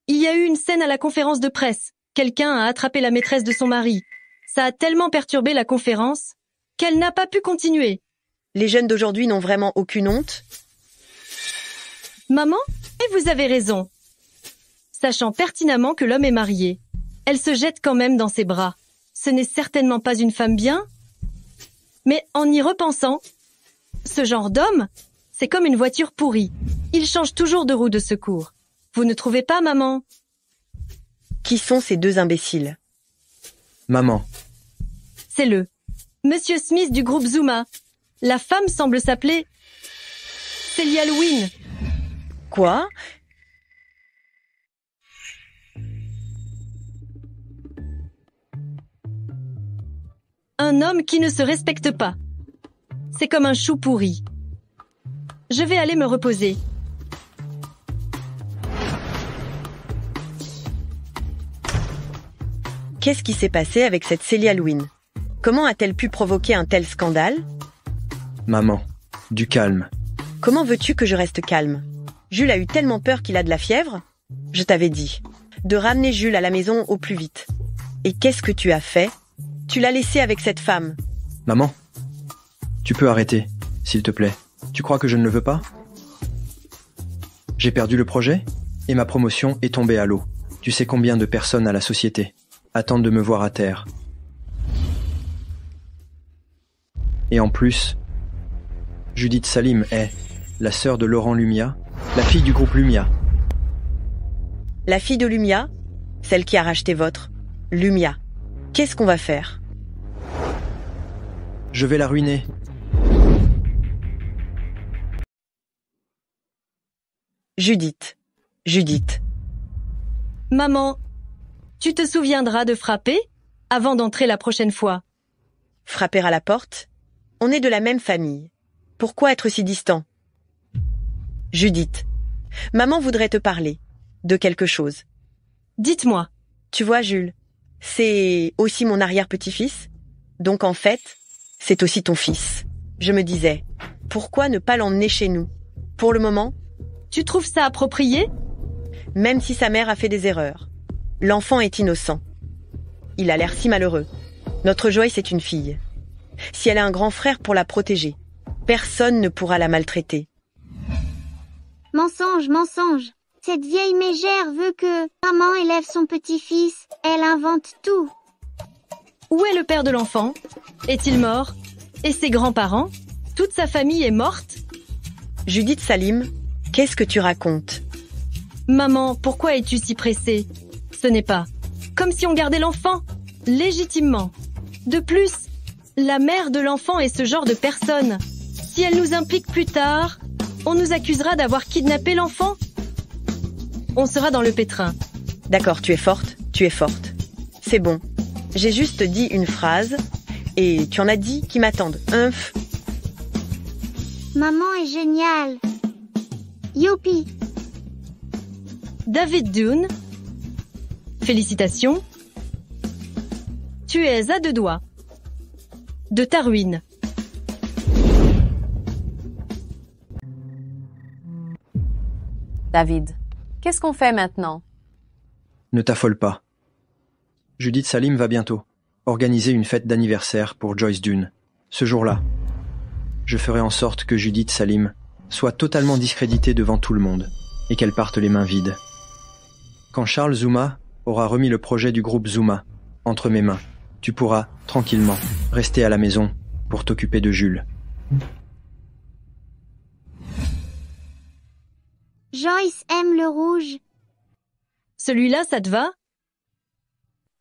Il y a eu une scène à la conférence de presse. Quelqu'un a attrapé la maîtresse de son mari. Ça a tellement perturbé la conférence qu'elle n'a pas pu continuer. Les jeunes d'aujourd'hui n'ont vraiment aucune honte? Maman, et vous avez raison. Sachant pertinemment que l'homme est marié, elle se jette quand même dans ses bras. Ce n'est certainement pas une femme bien. Mais en y repensant, ce genre d'homme, c'est comme une voiture pourrie. Il change toujours de roue de secours. Vous ne trouvez pas, maman? Qui sont ces deux imbéciles? Maman. C'est Monsieur Smith du groupe Zuma. La femme semble s'appeler Celia Lewin. Quoi? Un homme qui ne se respecte pas. C'est comme un chou pourri. Je vais aller me reposer. Qu'est-ce qui s'est passé avec cette Celia Lewin? Comment a-t-elle pu provoquer un tel scandale? Maman, du calme. Comment veux-tu que je reste calme? Jules a eu tellement peur qu'il a de la fièvre? Je t'avais dit de ramener Jules à la maison au plus vite. Et qu'est-ce que tu as fait? Tu l'as laissé avec cette femme. Maman, tu peux arrêter, s'il te plaît. Tu crois que je ne le veux pas? J'ai perdu le projet et ma promotion est tombée à l'eau. Tu sais combien de personnes à la société attendent de me voir à terre. Et en plus, Judith Salim est la sœur de Laurent Lumia, la fille du groupe Lumia. La fille de Lumia? Celle qui a racheté votre Lumia. Qu'est-ce qu'on va faire? Je vais la ruiner. Judith. Judith. Maman, tu te souviendras de frapper avant d'entrer la prochaine fois. Frapper à la porte? On est de la même famille. Pourquoi être si distant? Judith. Maman voudrait te parler de quelque chose. Dites-moi. Tu vois, Jules, c'est aussi mon arrière-petit-fils. Donc en fait, c'est aussi ton fils. Je me disais, pourquoi ne pas l'emmener chez nous? Pour le moment, Tu trouves ça approprié? Même si sa mère a fait des erreurs. L'enfant est innocent. Il a l'air si malheureux. Notre Joyce est une fille. Si elle a un grand frère pour la protéger, personne ne pourra la maltraiter. Mensonge, mensonge. Cette vieille mégère veut que maman élève son petit-fils. Elle invente tout. Où est le père de l'enfant? Est-il mort? Et ses grands-parents? Toute sa famille est morte? Judith Salim, qu'est-ce que tu racontes? Maman, pourquoi es-tu si pressée? Ce n'est pas comme si on gardait l'enfant, légitimement. De plus, la mère de l'enfant est ce genre de personne. Si elle nous implique plus tard, on nous accusera d'avoir kidnappé l'enfant. On sera dans le pétrin. D'accord, tu es forte, tu es forte. C'est bon. J'ai juste dit une phrase, et tu en as 10 qui m'attendent. Maman est géniale. Youpi. David Dunn, félicitations. Tu es à 2 doigts de ta ruine. David, qu'est-ce qu'on fait maintenant? Ne t'affole pas. Judith Salim va bientôt organiser une fête d'anniversaire pour Joyce Dunn. Ce jour-là, je ferai en sorte que Judith Salim soit totalement discréditée devant tout le monde et qu'elle parte les mains vides. Quand Charles Zuma aura remis le projet du groupe Zuma entre mes mains, tu pourras, tranquillement, rester à la maison pour t'occuper de Jules. Joyce aime le rouge. Celui-là, ça te va?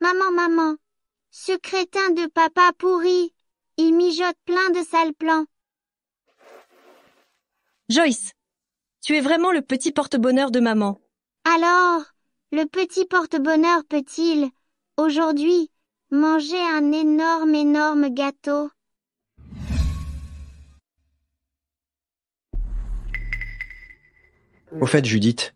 Maman, ce crétin de papa pourri, il mijote plein de sales plans. Joyce, tu es vraiment le petit porte-bonheur de maman. Alors, le petit porte-bonheur peut-il, aujourd'hui, manger un énorme gâteau? Au fait, Judith,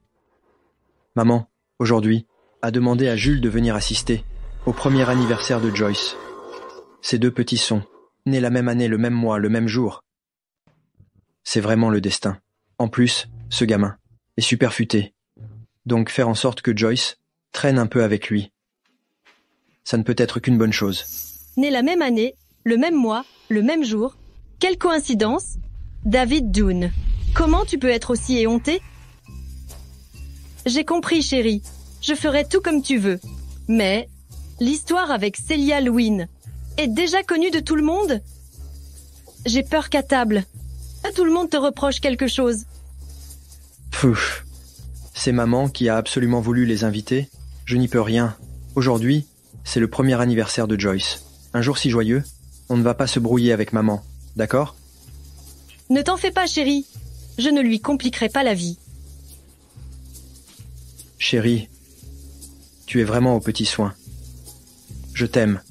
maman, aujourd'hui, a demandé à Jules de venir assister au premier anniversaire de Joyce. Ces 2 petits sont nés la même année, le même mois, le même jour. C'est vraiment le destin. En plus, ce gamin est super futé. Donc faire en sorte que Joyce traîne un peu avec lui. Ça ne peut être qu'une bonne chose. Nés la même année, le même mois, le même jour. Quelle coïncidence? David Dunn. Comment tu peux être aussi éhonté? J'ai compris, chérie. Je ferai tout comme tu veux. Mais l'histoire avec Célia Lewin est déjà connue de tout le monde? J'ai peur qu'à table, tout le monde te reproche quelque chose. Pouf. C'est maman qui a absolument voulu les inviter. Je n'y peux rien. Aujourd'hui, c'est le premier anniversaire de Joyce. Un jour si joyeux, on ne va pas se brouiller avec maman, d'accord? Ne t'en fais pas, chérie. Je ne lui compliquerai pas la vie. Chérie, tu es vraiment aux petits soins. Je t'aime.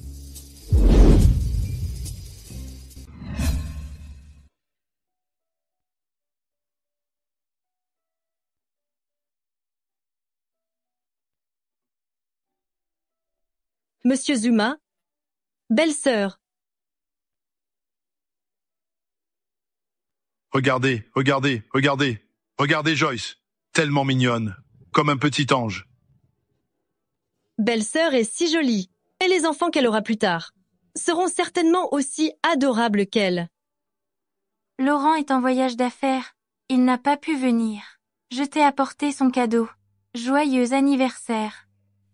Monsieur Zuma, belle-sœur. Regardez Joyce, tellement mignonne, comme un petit ange. Belle-sœur est si jolie, et les enfants qu'elle aura plus tard seront certainement aussi adorables qu'elle. Laurent est en voyage d'affaires. Il n'a pas pu venir. Je t'ai apporté son cadeau. Joyeux anniversaire.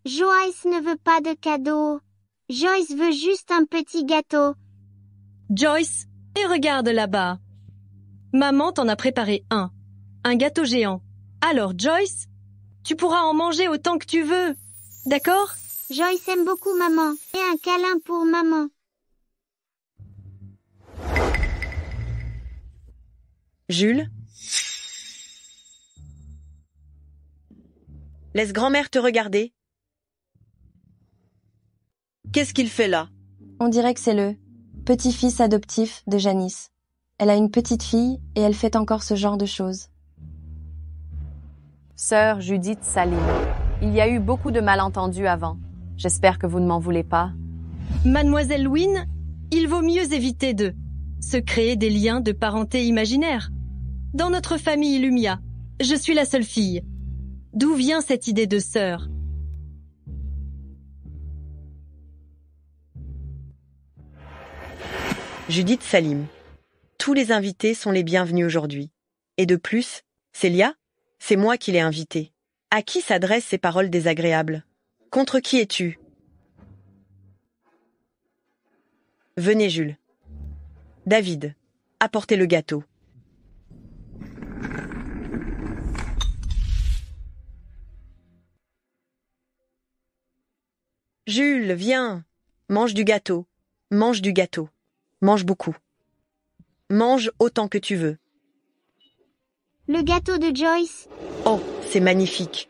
Joyce ne veut pas de cadeau. Joyce veut juste un petit gâteau. Joyce, et regarde là-bas. Maman t'en a préparé un gâteau géant. Alors Joyce, tu pourras en manger autant que tu veux. D'accord? Joyce aime beaucoup maman. Et un câlin pour maman. Jules? Laisse grand-mère te regarder. Qu'est-ce qu'il fait là? On dirait que c'est le petit-fils adoptif de Janice. Elle a une petite fille et elle fait encore ce genre de choses. Sœur Judith Salim, il y a eu beaucoup de malentendus avant. J'espère que vous ne m'en voulez pas. Mademoiselle Lewin, il vaut mieux éviter de se créer des liens de parenté imaginaires. Dans notre famille Lumia, Je suis la seule fille. D'où vient cette idée de sœur? Judith Salim. Tous les invités sont les bienvenus aujourd'hui. Et de plus, Célia, c'est moi qui l'ai invitée. À qui s'adressent ces paroles désagréables? Contre qui es-tu? Venez, Jules. David, apportez le gâteau. Jules, viens. Mange du gâteau. Mange du gâteau. Mange beaucoup. Mange autant que tu veux. Le gâteau de Joyce. Oh, c'est magnifique.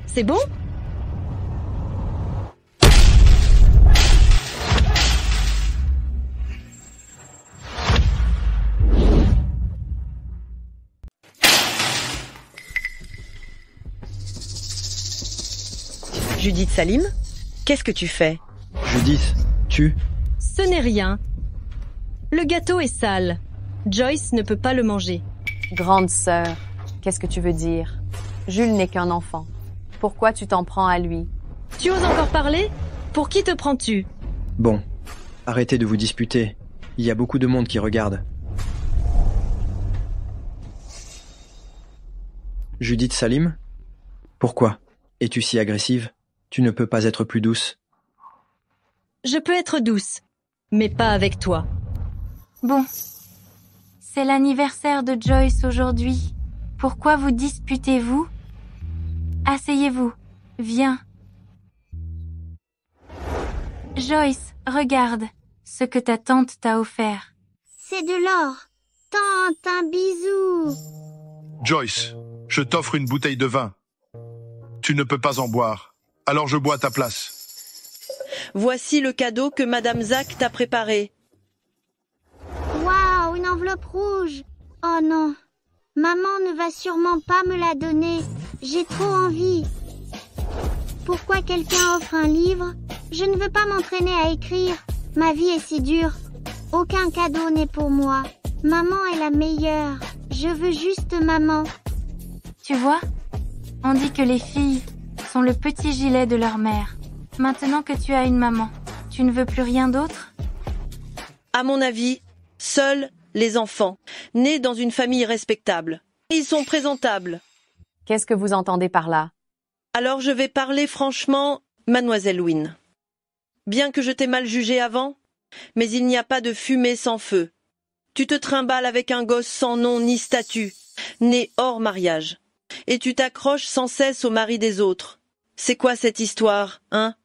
C'est bon? Judith Salim, qu'est-ce que tu fais? Judith, tu... Ce n'est rien. Le gâteau est sale. Joyce ne peut pas le manger. Grande sœur, qu'est-ce que tu veux dire? Jules n'est qu'un enfant. Pourquoi tu t'en prends à lui? Tu oses encore parler? Pour qui te prends-tu? Bon, arrêtez de vous disputer. Il y a beaucoup de monde qui regarde. Judith Salim? Pourquoi? Es-tu si agressive? Tu ne peux pas être plus douce. Je peux être douce, mais pas avec toi. Bon, c'est l'anniversaire de Joyce aujourd'hui. Pourquoi vous disputez-vous? Asseyez-vous, viens. Joyce, regarde ce que ta tante t'a offert. C'est de l'or. Tante, un bisou. Joyce, je t'offre une bouteille de vin. Tu ne peux pas en boire, alors je bois à ta place. Voici le cadeau que Madame Zach t'a préparé. Waouh, une enveloppe rouge. Oh non, maman ne va sûrement pas me la donner. J'ai trop envie. Pourquoi quelqu'un offre un livre? Je ne veux pas m'entraîner à écrire. Ma vie est si dure. Aucun cadeau n'est pour moi. Maman est la meilleure. Je veux juste maman. Tu vois? On dit que les filles sont le petit gilet de leur mère. Maintenant que tu as une maman, tu ne veux plus rien d'autre? À mon avis, seuls les enfants, nés dans une famille respectable. Ils sont présentables. Qu'est-ce que vous entendez par là? Alors je vais parler franchement, Mademoiselle Wynne. Bien que je t'ai mal jugé avant, mais il n'y a pas de fumée sans feu. Tu te trimbales avec un gosse sans nom ni statut, né hors mariage. Et tu t'accroches sans cesse au mari des autres. C'est quoi cette histoire, hein?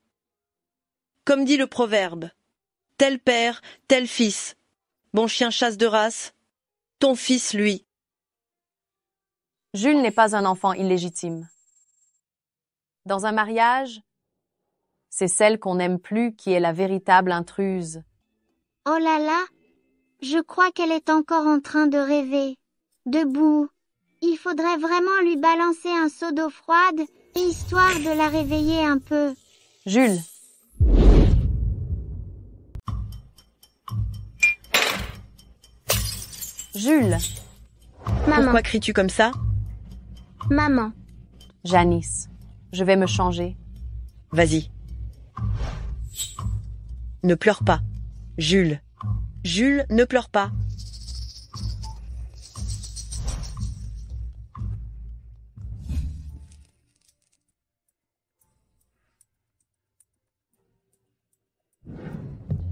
Comme dit le proverbe, tel père, tel fils. Bon chien chasse de race, ton fils, lui. Jules n'est pas un enfant illégitime. Dans un mariage, c'est celle qu'on n'aime plus qui est la véritable intruse. Oh là là, je crois qu'elle est encore en train de rêver. Debout. Il faudrait vraiment lui balancer un seau d'eau froide, histoire de la réveiller un peu. Jules. Jules. Maman. Pourquoi cries-tu comme ça? Maman. Janice, je vais me changer. Vas-y. Ne pleure pas. Jules. Jules, ne pleure pas.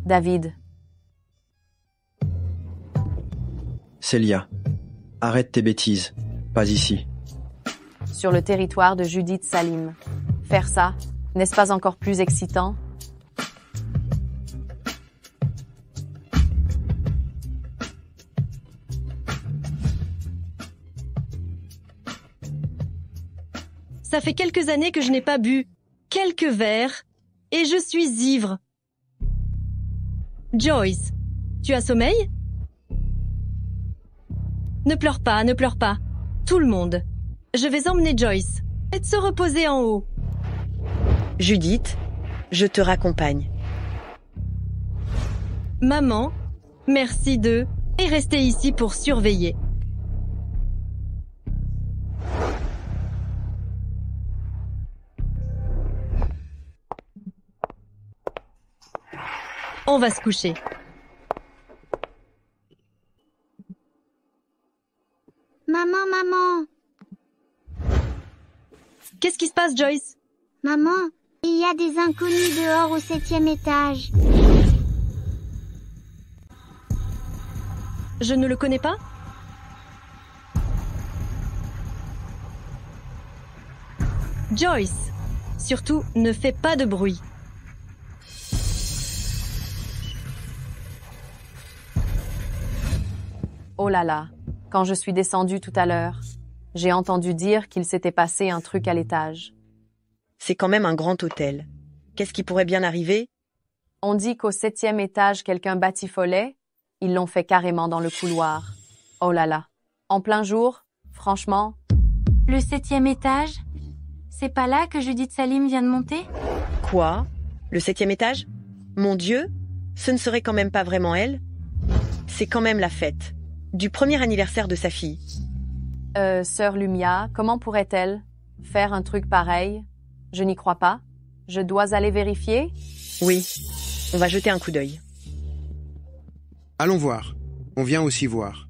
David. Célia, arrête tes bêtises. Pas ici. Sur le territoire de Judith Salim. Faire ça, n'est-ce pas encore plus excitant? Ça fait quelques années que je n'ai pas bu. Quelques verres. Et je suis ivre. Joyce, tu as sommeil? Ne pleure pas, ne pleure pas. Tout le monde. Je vais emmener Joyce et se reposer en haut. Judith, je te raccompagne. Maman, merci et restez ici pour surveiller. On va se coucher. Maman. Qu'est-ce qui se passe, Joyce? Maman, il y a des inconnus dehors au 7e étage. Je ne le connais pas? Joyce, surtout, ne fais pas de bruit. Oh là là, quand je suis descendue tout à l'heure, j'ai entendu dire qu'il s'était passé un truc à l'étage. C'est quand même un grand hôtel. Qu'est-ce qui pourrait bien arriver? On dit qu'au 7e étage, quelqu'un batifolait. Ils l'ont fait carrément dans le couloir. Oh là là. En plein jour, franchement. Le 7e étage? C'est pas là que Judith Salim vient de monter? Quoi? Le 7e étage? Mon Dieu, ce ne serait quand même pas vraiment elle? C'est quand même la fête du premier anniversaire de sa fille. Sœur Lumia, comment pourrait-elle faire un truc pareil? Je n'y crois pas. Je dois aller vérifier? Oui, on va jeter un coup d'œil. Allons voir. On vient aussi voir.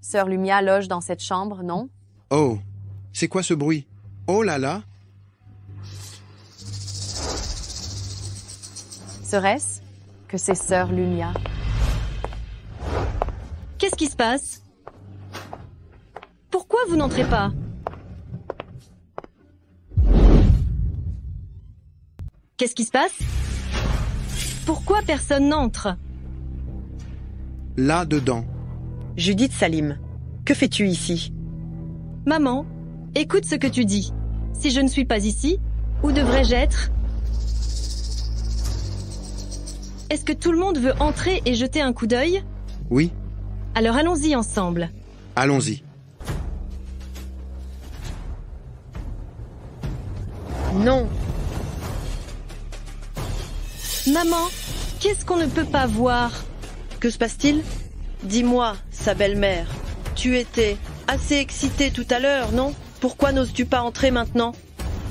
Sœur Lumia loge dans cette chambre, non? Oh, c'est quoi ce bruit? Oh là là! Serait-ce que c'est Sœur Lumia? Qu'est-ce qui se passe? Pourquoi vous n'entrez pas? Qu'est-ce qui se passe? Pourquoi personne n'entre? Là-dedans. Judith Salim, que fais-tu ici? Maman, écoute ce que tu dis. Si je ne suis pas ici, où devrais-je être? Est-ce que tout le monde veut entrer et jeter un coup d'œil? Oui. Alors allons-y ensemble. Allons-y. Non. Maman, qu'est-ce qu'on ne peut pas voir? Que se passe-t-il? Dis-moi, sa belle-mère, tu étais assez excitée tout à l'heure, non? Pourquoi n'oses-tu pas entrer maintenant?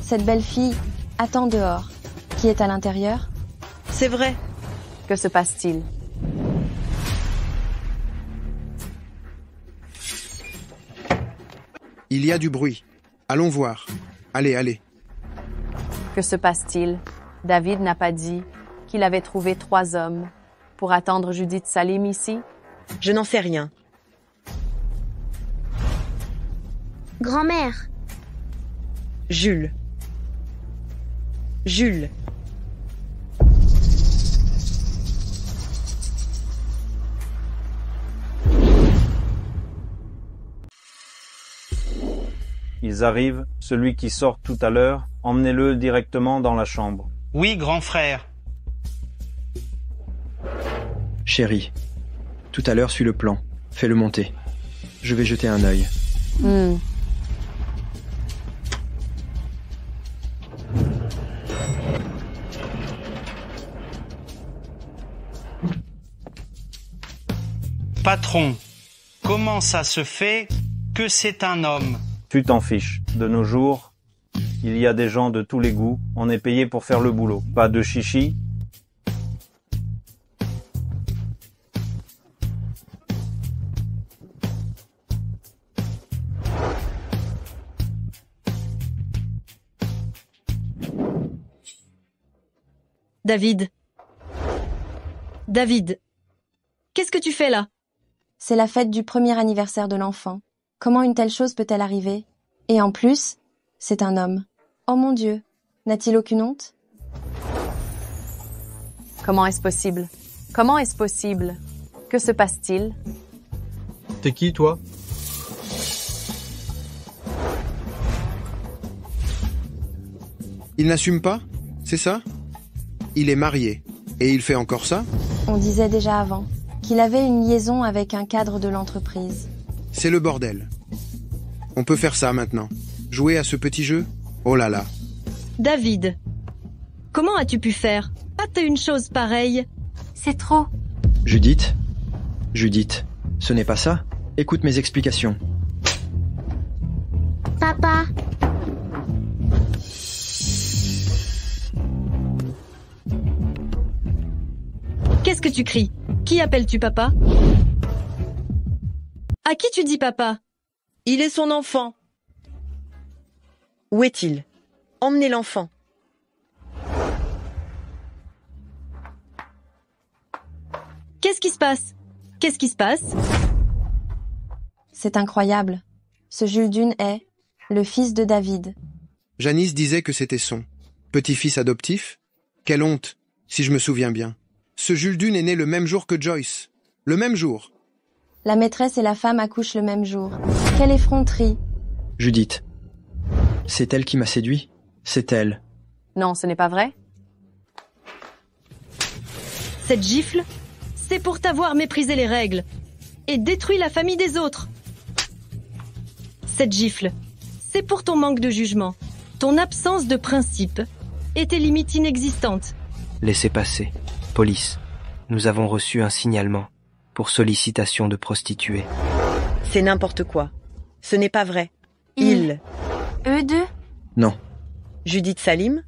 Cette belle fille attend dehors. Qui est à l'intérieur? C'est vrai. Que se passe-t-il? Il y a du bruit. Allons voir. Allez. Que se passe-t-il? David n'a pas dit qu'il avait trouvé 3 hommes pour attendre Judith Salim ici? Je n'en sais rien. Grand-mère. Jules. Ils arrivent, celui qui sort tout à l'heure, emmenez-le directement dans la chambre. Oui, grand frère. Chérie, tout à l'heure suis le plan. Fais-le monter. Je vais jeter un œil. Patron, comment ça se fait que c'est un homme? Tu t'en fiches. De nos jours, il y a des gens de tous les goûts. On est payé pour faire le boulot. Pas de chichi. David, qu'est-ce que tu fais là? C'est la fête du premier anniversaire de l'enfant. Comment une telle chose peut-elle arriver? Et en plus, c'est un homme. Oh mon Dieu, n'a-t-il aucune honte? Comment est-ce possible? Que se passe-t-il? T'es qui, toi? Il n'assume pas? C'est ça? Il est marié. Et il fait encore ça? On disait déjà avant qu'il avait une liaison avec un cadre de l'entreprise. C'est le bordel. On peut faire ça maintenant. Jouer à ce petit jeu? Oh là là. David, Comment as-tu pu faire? Pas une chose pareille. C'est trop. Judith? Judith, ce n'est pas ça? Écoute mes explications. Papa. Qu'est-ce que tu cries? Qui appelles-tu papa? À qui tu dis papa? Il est son enfant. Où est-il? Emmenez l'enfant. Qu'est-ce qui se passe? Qu'est-ce qui se passe? C'est incroyable. Ce Jules Dune est le fils de David. Janice disait que c'était son petit-fils adoptif. Quelle honte, si je me souviens bien. Ce Jules Dune est né le même jour que Joyce. Le même jour. La maîtresse et la femme accouchent le même jour. Quelle effronterie! Judith. C'est elle qui m'a séduit? C'est elle. Non, ce n'est pas vrai. Cette gifle, c'est pour t'avoir méprisé les règles et détruit la famille des autres. Cette gifle, c'est pour ton manque de jugement, ton absence de principe et tes limites inexistantes. Laissez passer. Police, nous avons reçu un signalement pour sollicitation de prostituée. C'est n'importe quoi. Ce n'est pas vrai. Il. Eux deux? Non. Judith Salim?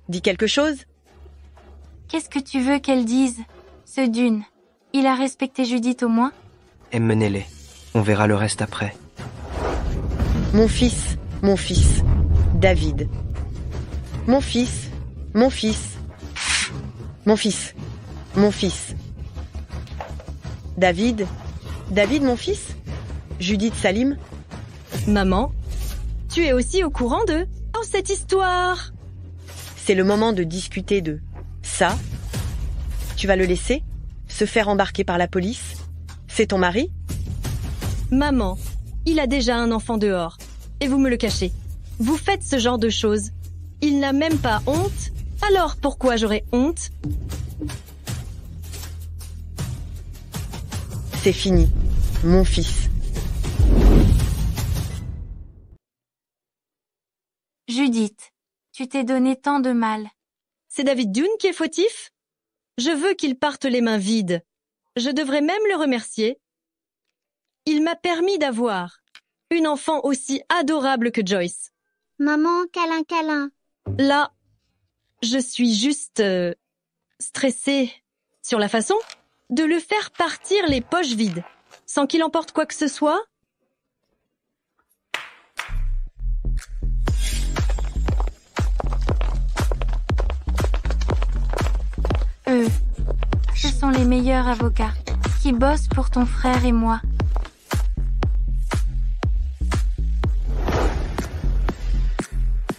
Dit quelque chose? Qu'est-ce que tu veux qu'elle dise? Ce Dune, il a respecté Judith au moins? Emmenez-les. On verra le reste après. Mon fils, David. Mon fils, mon fils. Mon fils, mon fils. David, mon fils? Judith Salim? Maman, tu es aussi au courant de cette histoire? C'est le moment de discuter de ça. Tu vas le laisser se faire embarquer par la police? C'est ton mari? Maman, il a déjà un enfant dehors. Et vous me le cachez. Vous faites ce genre de choses. Il n'a même pas honte. Alors pourquoi j'aurais honte? C'est fini, mon fils. Judith, tu t'es donné tant de mal. C'est David Dune qui est fautif? Je veux qu'il parte les mains vides. Je devrais même le remercier. Il m'a permis d'avoir une enfant aussi adorable que Joyce. Maman, câlin, câlin. Là, je suis juste stressée sur la façon de le faire partir les poches vides, sans qu'il emporte quoi que ce soit. Eux, ce sont les meilleurs avocats qui bossent pour ton frère et moi.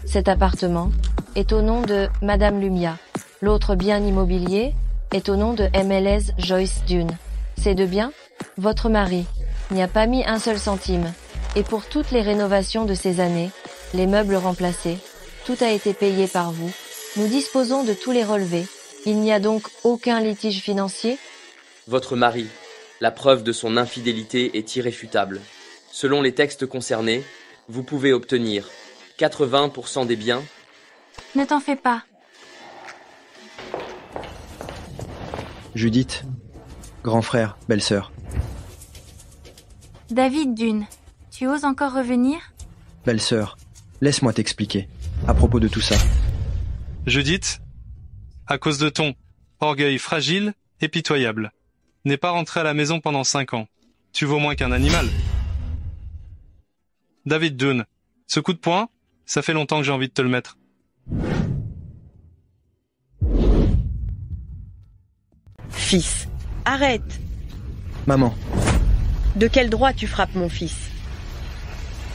Cet appartement est au nom de Madame Lumia. L'autre bien immobilier est au nom de MLS Joyce Dune. Ces deux biens, votre mari n'y a pas mis un seul centime. Et pour toutes les rénovations de ces années, les meubles remplacés, tout a été payé par vous. Nous disposons de tous les relevés. Il n'y a donc aucun litige financier? Votre mari, la preuve de son infidélité est irréfutable. Selon les textes concernés, vous pouvez obtenir 80% des biens. Ne t'en fais pas. Judith, grand frère, belle-sœur. David Dune, tu oses encore revenir? Belle-sœur, laisse-moi t'expliquer à propos de tout ça. Judith, à cause de ton orgueil fragile et pitoyable, n'es pas rentré à la maison pendant 5 ans. Tu vaux moins qu'un animal. David Dune, ce coup de poing, ça fait longtemps que j'ai envie de te le mettre. Fils, arrête! Maman. De quel droit tu frappes mon fils?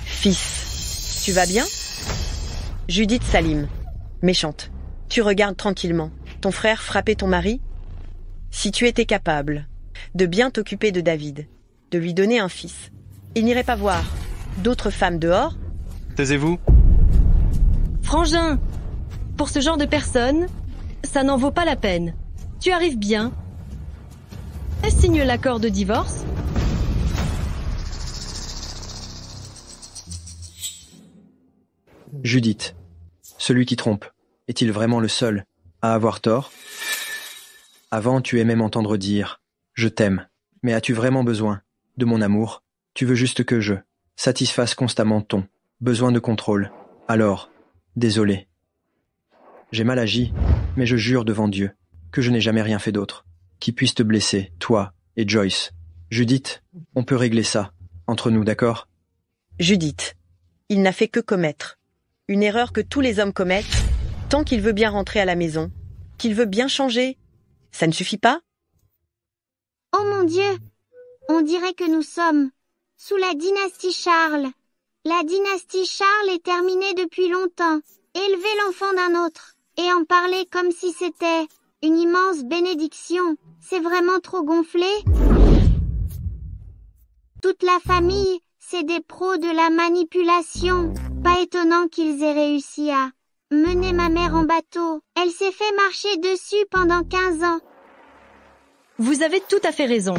Fils, tu vas bien? Judith Salim, méchante. Tu regardes tranquillement ton frère frapper ton mari? Si tu étais capable de bien t'occuper de David, de lui donner un fils, il n'irait pas voir d'autres femmes dehors? Taisez-vous. Frangin, pour ce genre de personnes, ça n'en vaut pas la peine. Tu arrives bien. Signe l'accord de divorce. Judith, celui qui trompe, est-il vraiment le seul à avoir tort? Avant, tu aimais m'entendre dire « je t'aime ». Mais as-tu vraiment besoin de mon amour? Tu veux juste que je satisfasse constamment ton besoin de contrôle. Alors, désolé. J'ai mal agi, mais je jure devant Dieu que je n'ai jamais rien fait d'autre qui puisse te blesser, toi et Joyce. Judith, on peut régler ça entre nous, d'accord? Judith, il n'a fait que commettre une erreur que tous les hommes commettent tant qu'il veut bien rentrer à la maison, qu'il veut bien changer. Ça ne suffit pas? Oh mon Dieu! On dirait que nous sommes sous la dynastie Charles. La dynastie Charles est terminée depuis longtemps. Élever l'enfant d'un autre et en parler comme si c'était une immense bénédiction, c'est vraiment trop gonflé. Toute la famille, c'est des pros de la manipulation. Pas étonnant qu'ils aient réussi à mener ma mère en bateau. Elle s'est fait marcher dessus pendant 15 ans. Vous avez tout à fait raison.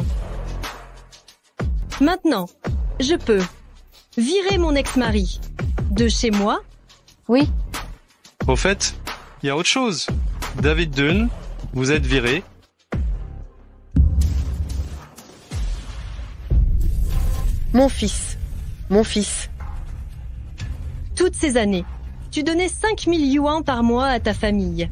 Maintenant, je peux virer mon ex-mari de chez moi? Oui. Au fait, il y a autre chose. David Dunn, vous êtes viré. Mon fils. Toutes ces années, tu donnais 5000 yuans par mois à ta famille.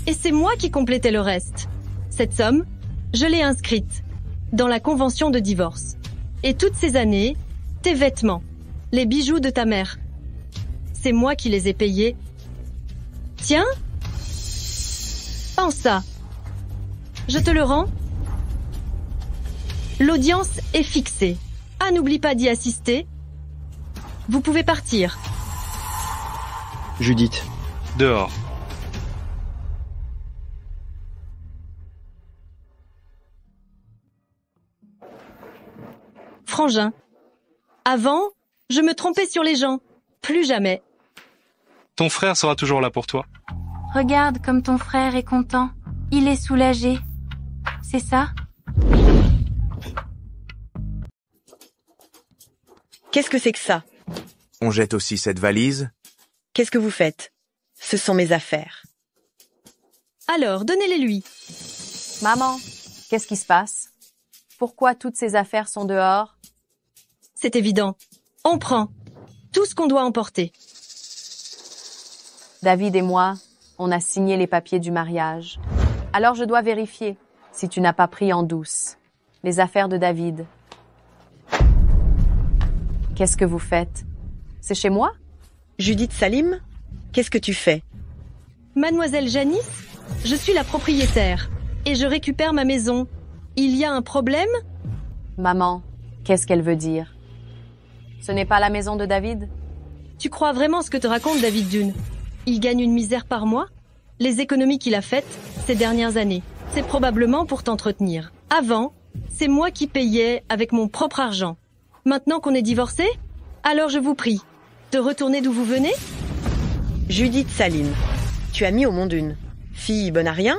Et c'est moi qui complétais le reste. Cette somme, je l'ai inscrite dans la convention de divorce. Et toutes ces années, tes vêtements, les bijoux de ta mère, c'est moi qui les ai payés. Tiens, prends ça. Je te le rends. L'audience est fixée. Ah, n'oublie pas d'y assister. Vous pouvez partir. Judith. Dehors. Frangin. Avant, je me trompais sur les gens. Plus jamais. Ton frère sera toujours là pour toi. Regarde comme ton frère est content. Il est soulagé. C'est ça? Qu'est-ce que c'est que ça? On jette aussi cette valise? Qu'est-ce que vous faites? Ce sont mes affaires. Alors, donnez-les lui. Maman, qu'est-ce qui se passe? Pourquoi toutes ces affaires sont dehors? C'est évident. On prend tout ce qu'on doit emporter. David et moi, on a signé les papiers du mariage. Alors je dois vérifier si tu n'as pas pris en douce les affaires de David. Qu'est-ce que vous faites? C'est chez moi? Judith Salim, qu'est-ce que tu fais? Mademoiselle Janice, je suis la propriétaire et je récupère ma maison. Il y a un problème? Maman, qu'est-ce qu'elle veut dire? Ce n'est pas la maison de David? Tu crois vraiment ce que te raconte David Dunn? Il gagne une misère par mois? Les économies qu'il a faites ces dernières années, c'est probablement pour t'entretenir. Avant, c'est moi qui payais avec mon propre argent. Maintenant qu'on est divorcés, alors je vous prie de retourner d'où vous venez? Judith Salim, tu as mis au monde une fille bonne à rien,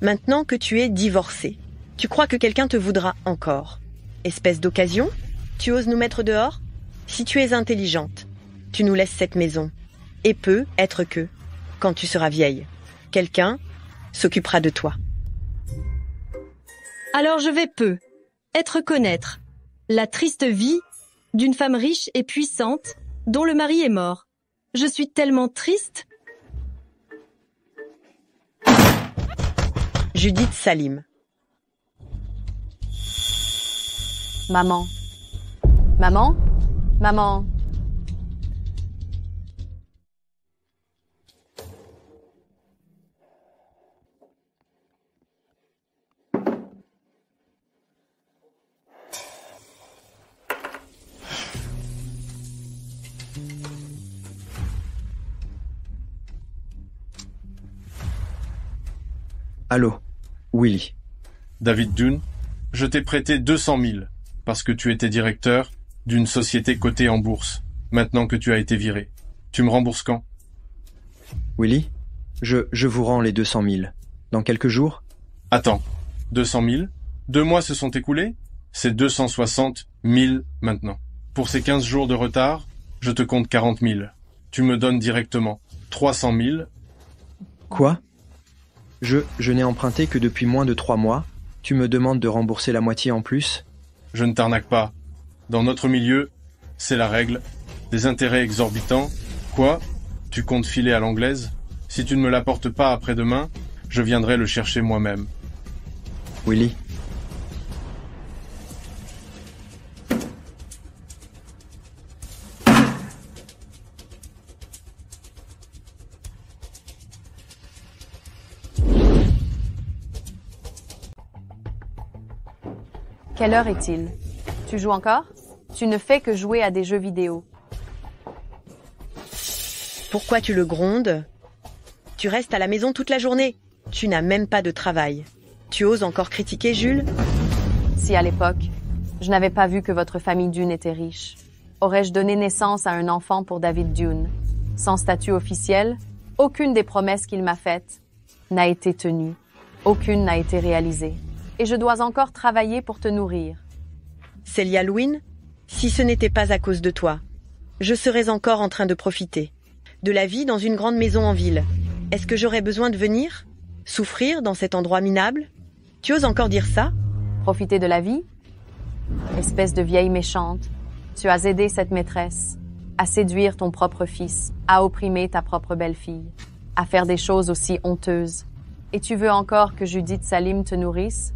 maintenant que tu es divorcée. Tu crois que quelqu'un te voudra encore? Espèce d'occasion? Tu oses nous mettre dehors? Si tu es intelligente, tu nous laisses cette maison. Et peut être que, quand tu seras vieille, quelqu'un s'occupera de toi. Alors je vais être connaître la triste vie d'une femme riche et puissante dont le mari est mort. Je suis tellement triste. Judith Salim. Maman. Maman? Maman. Allô, Willy. David Dunn, je t'ai prêté 200 000 parce que tu étais directeur d'une société cotée en bourse, maintenant que tu as été viré. Tu me rembourses quand? Willy, je vous rends les 200 000. Dans quelques jours? Attends, 200 000? 2 mois se sont écoulés? C'est 260 000 maintenant. Pour ces 15 jours de retard, je te compte 40 000. Tu me donnes directement 300 000. Quoi? Je n'ai emprunté que depuis moins de 3 mois. Tu me demandes de rembourser la moitié en plus? Je ne t'arnaque pas. Dans notre milieu, c'est la règle. Des intérêts exorbitants. Quoi? Tu comptes filer à l'anglaise? Si tu ne me l'apportes pas après-demain, je viendrai le chercher moi-même. Willy. Quelle heure est-il? Tu joues encore? Tu ne fais que jouer à des jeux vidéo. Pourquoi tu le grondes? Tu restes à la maison toute la journée. Tu n'as même pas de travail. Tu oses encore critiquer Jules? Si à l'époque, je n'avais pas vu que votre famille Dune était riche, aurais-je donné naissance à un enfant pour David Dune? Sans statut officiel, aucune des promesses qu'il m'a faites n'a été tenue. Aucune n'a été réalisée. Et je dois encore travailler pour te nourrir. Célia Louine, si ce n'était pas à cause de toi, je serais encore en train de profiter de la vie dans une grande maison en ville. Est-ce que j'aurais besoin de venir? Souffrir dans cet endroit minable? Tu oses encore dire ça? Profiter de la vie? Espèce de vieille méchante, tu as aidé cette maîtresse à séduire ton propre fils, à opprimer ta propre belle-fille, à faire des choses aussi honteuses. Et tu veux encore que Judith Salim te nourrisse?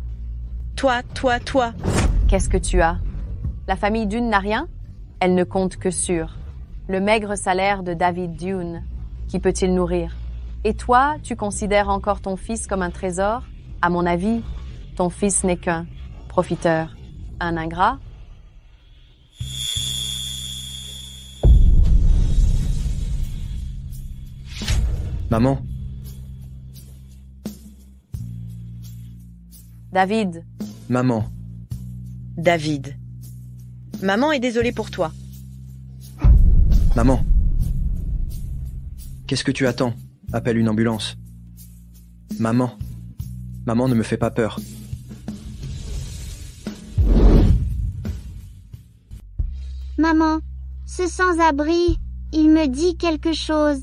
Toi. Qu'est-ce que tu as? La famille Dune n'a rien? Elle ne compte que sur le maigre salaire de David Dune. Qui peut-il nourrir? Et toi, tu considères encore ton fils comme un trésor? À mon avis, ton fils n'est qu'un profiteur, un ingrat. Maman. David. Maman. David. Maman est désolée pour toi. Maman. Qu'est-ce que tu attends? Appelle une ambulance. Maman. Maman, ne me fais pas peur. Maman, ce sans-abri, il me dit quelque chose.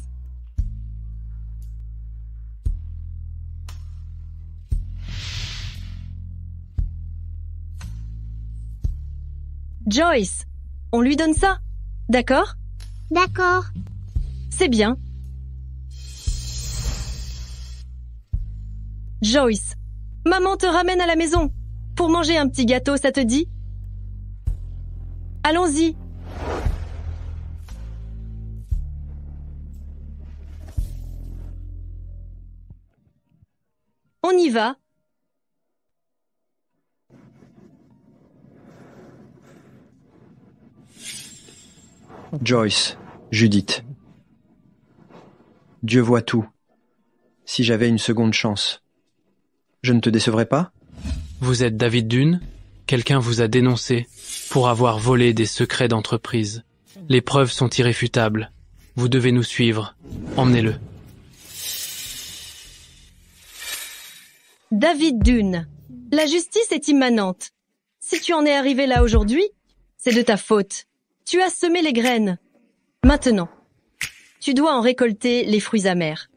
Joyce, on lui donne ça, d'accord? D'accord. C'est bien. Joyce, maman te ramène à la maison. Pour manger un petit gâteau, ça te dit? Allons-y. On y va. Joyce, Judith. Dieu voit tout. Si j'avais une seconde chance, je ne te décevrais pas? Vous êtes David Dune? Quelqu'un vous a dénoncé pour avoir volé des secrets d'entreprise. Les preuves sont irréfutables. Vous devez nous suivre. Emmenez-le. David Dune, la justice est immanente. Si tu en es arrivé là aujourd'hui, c'est de ta faute. Tu as semé les graines. Maintenant, tu dois en récolter les fruits amers.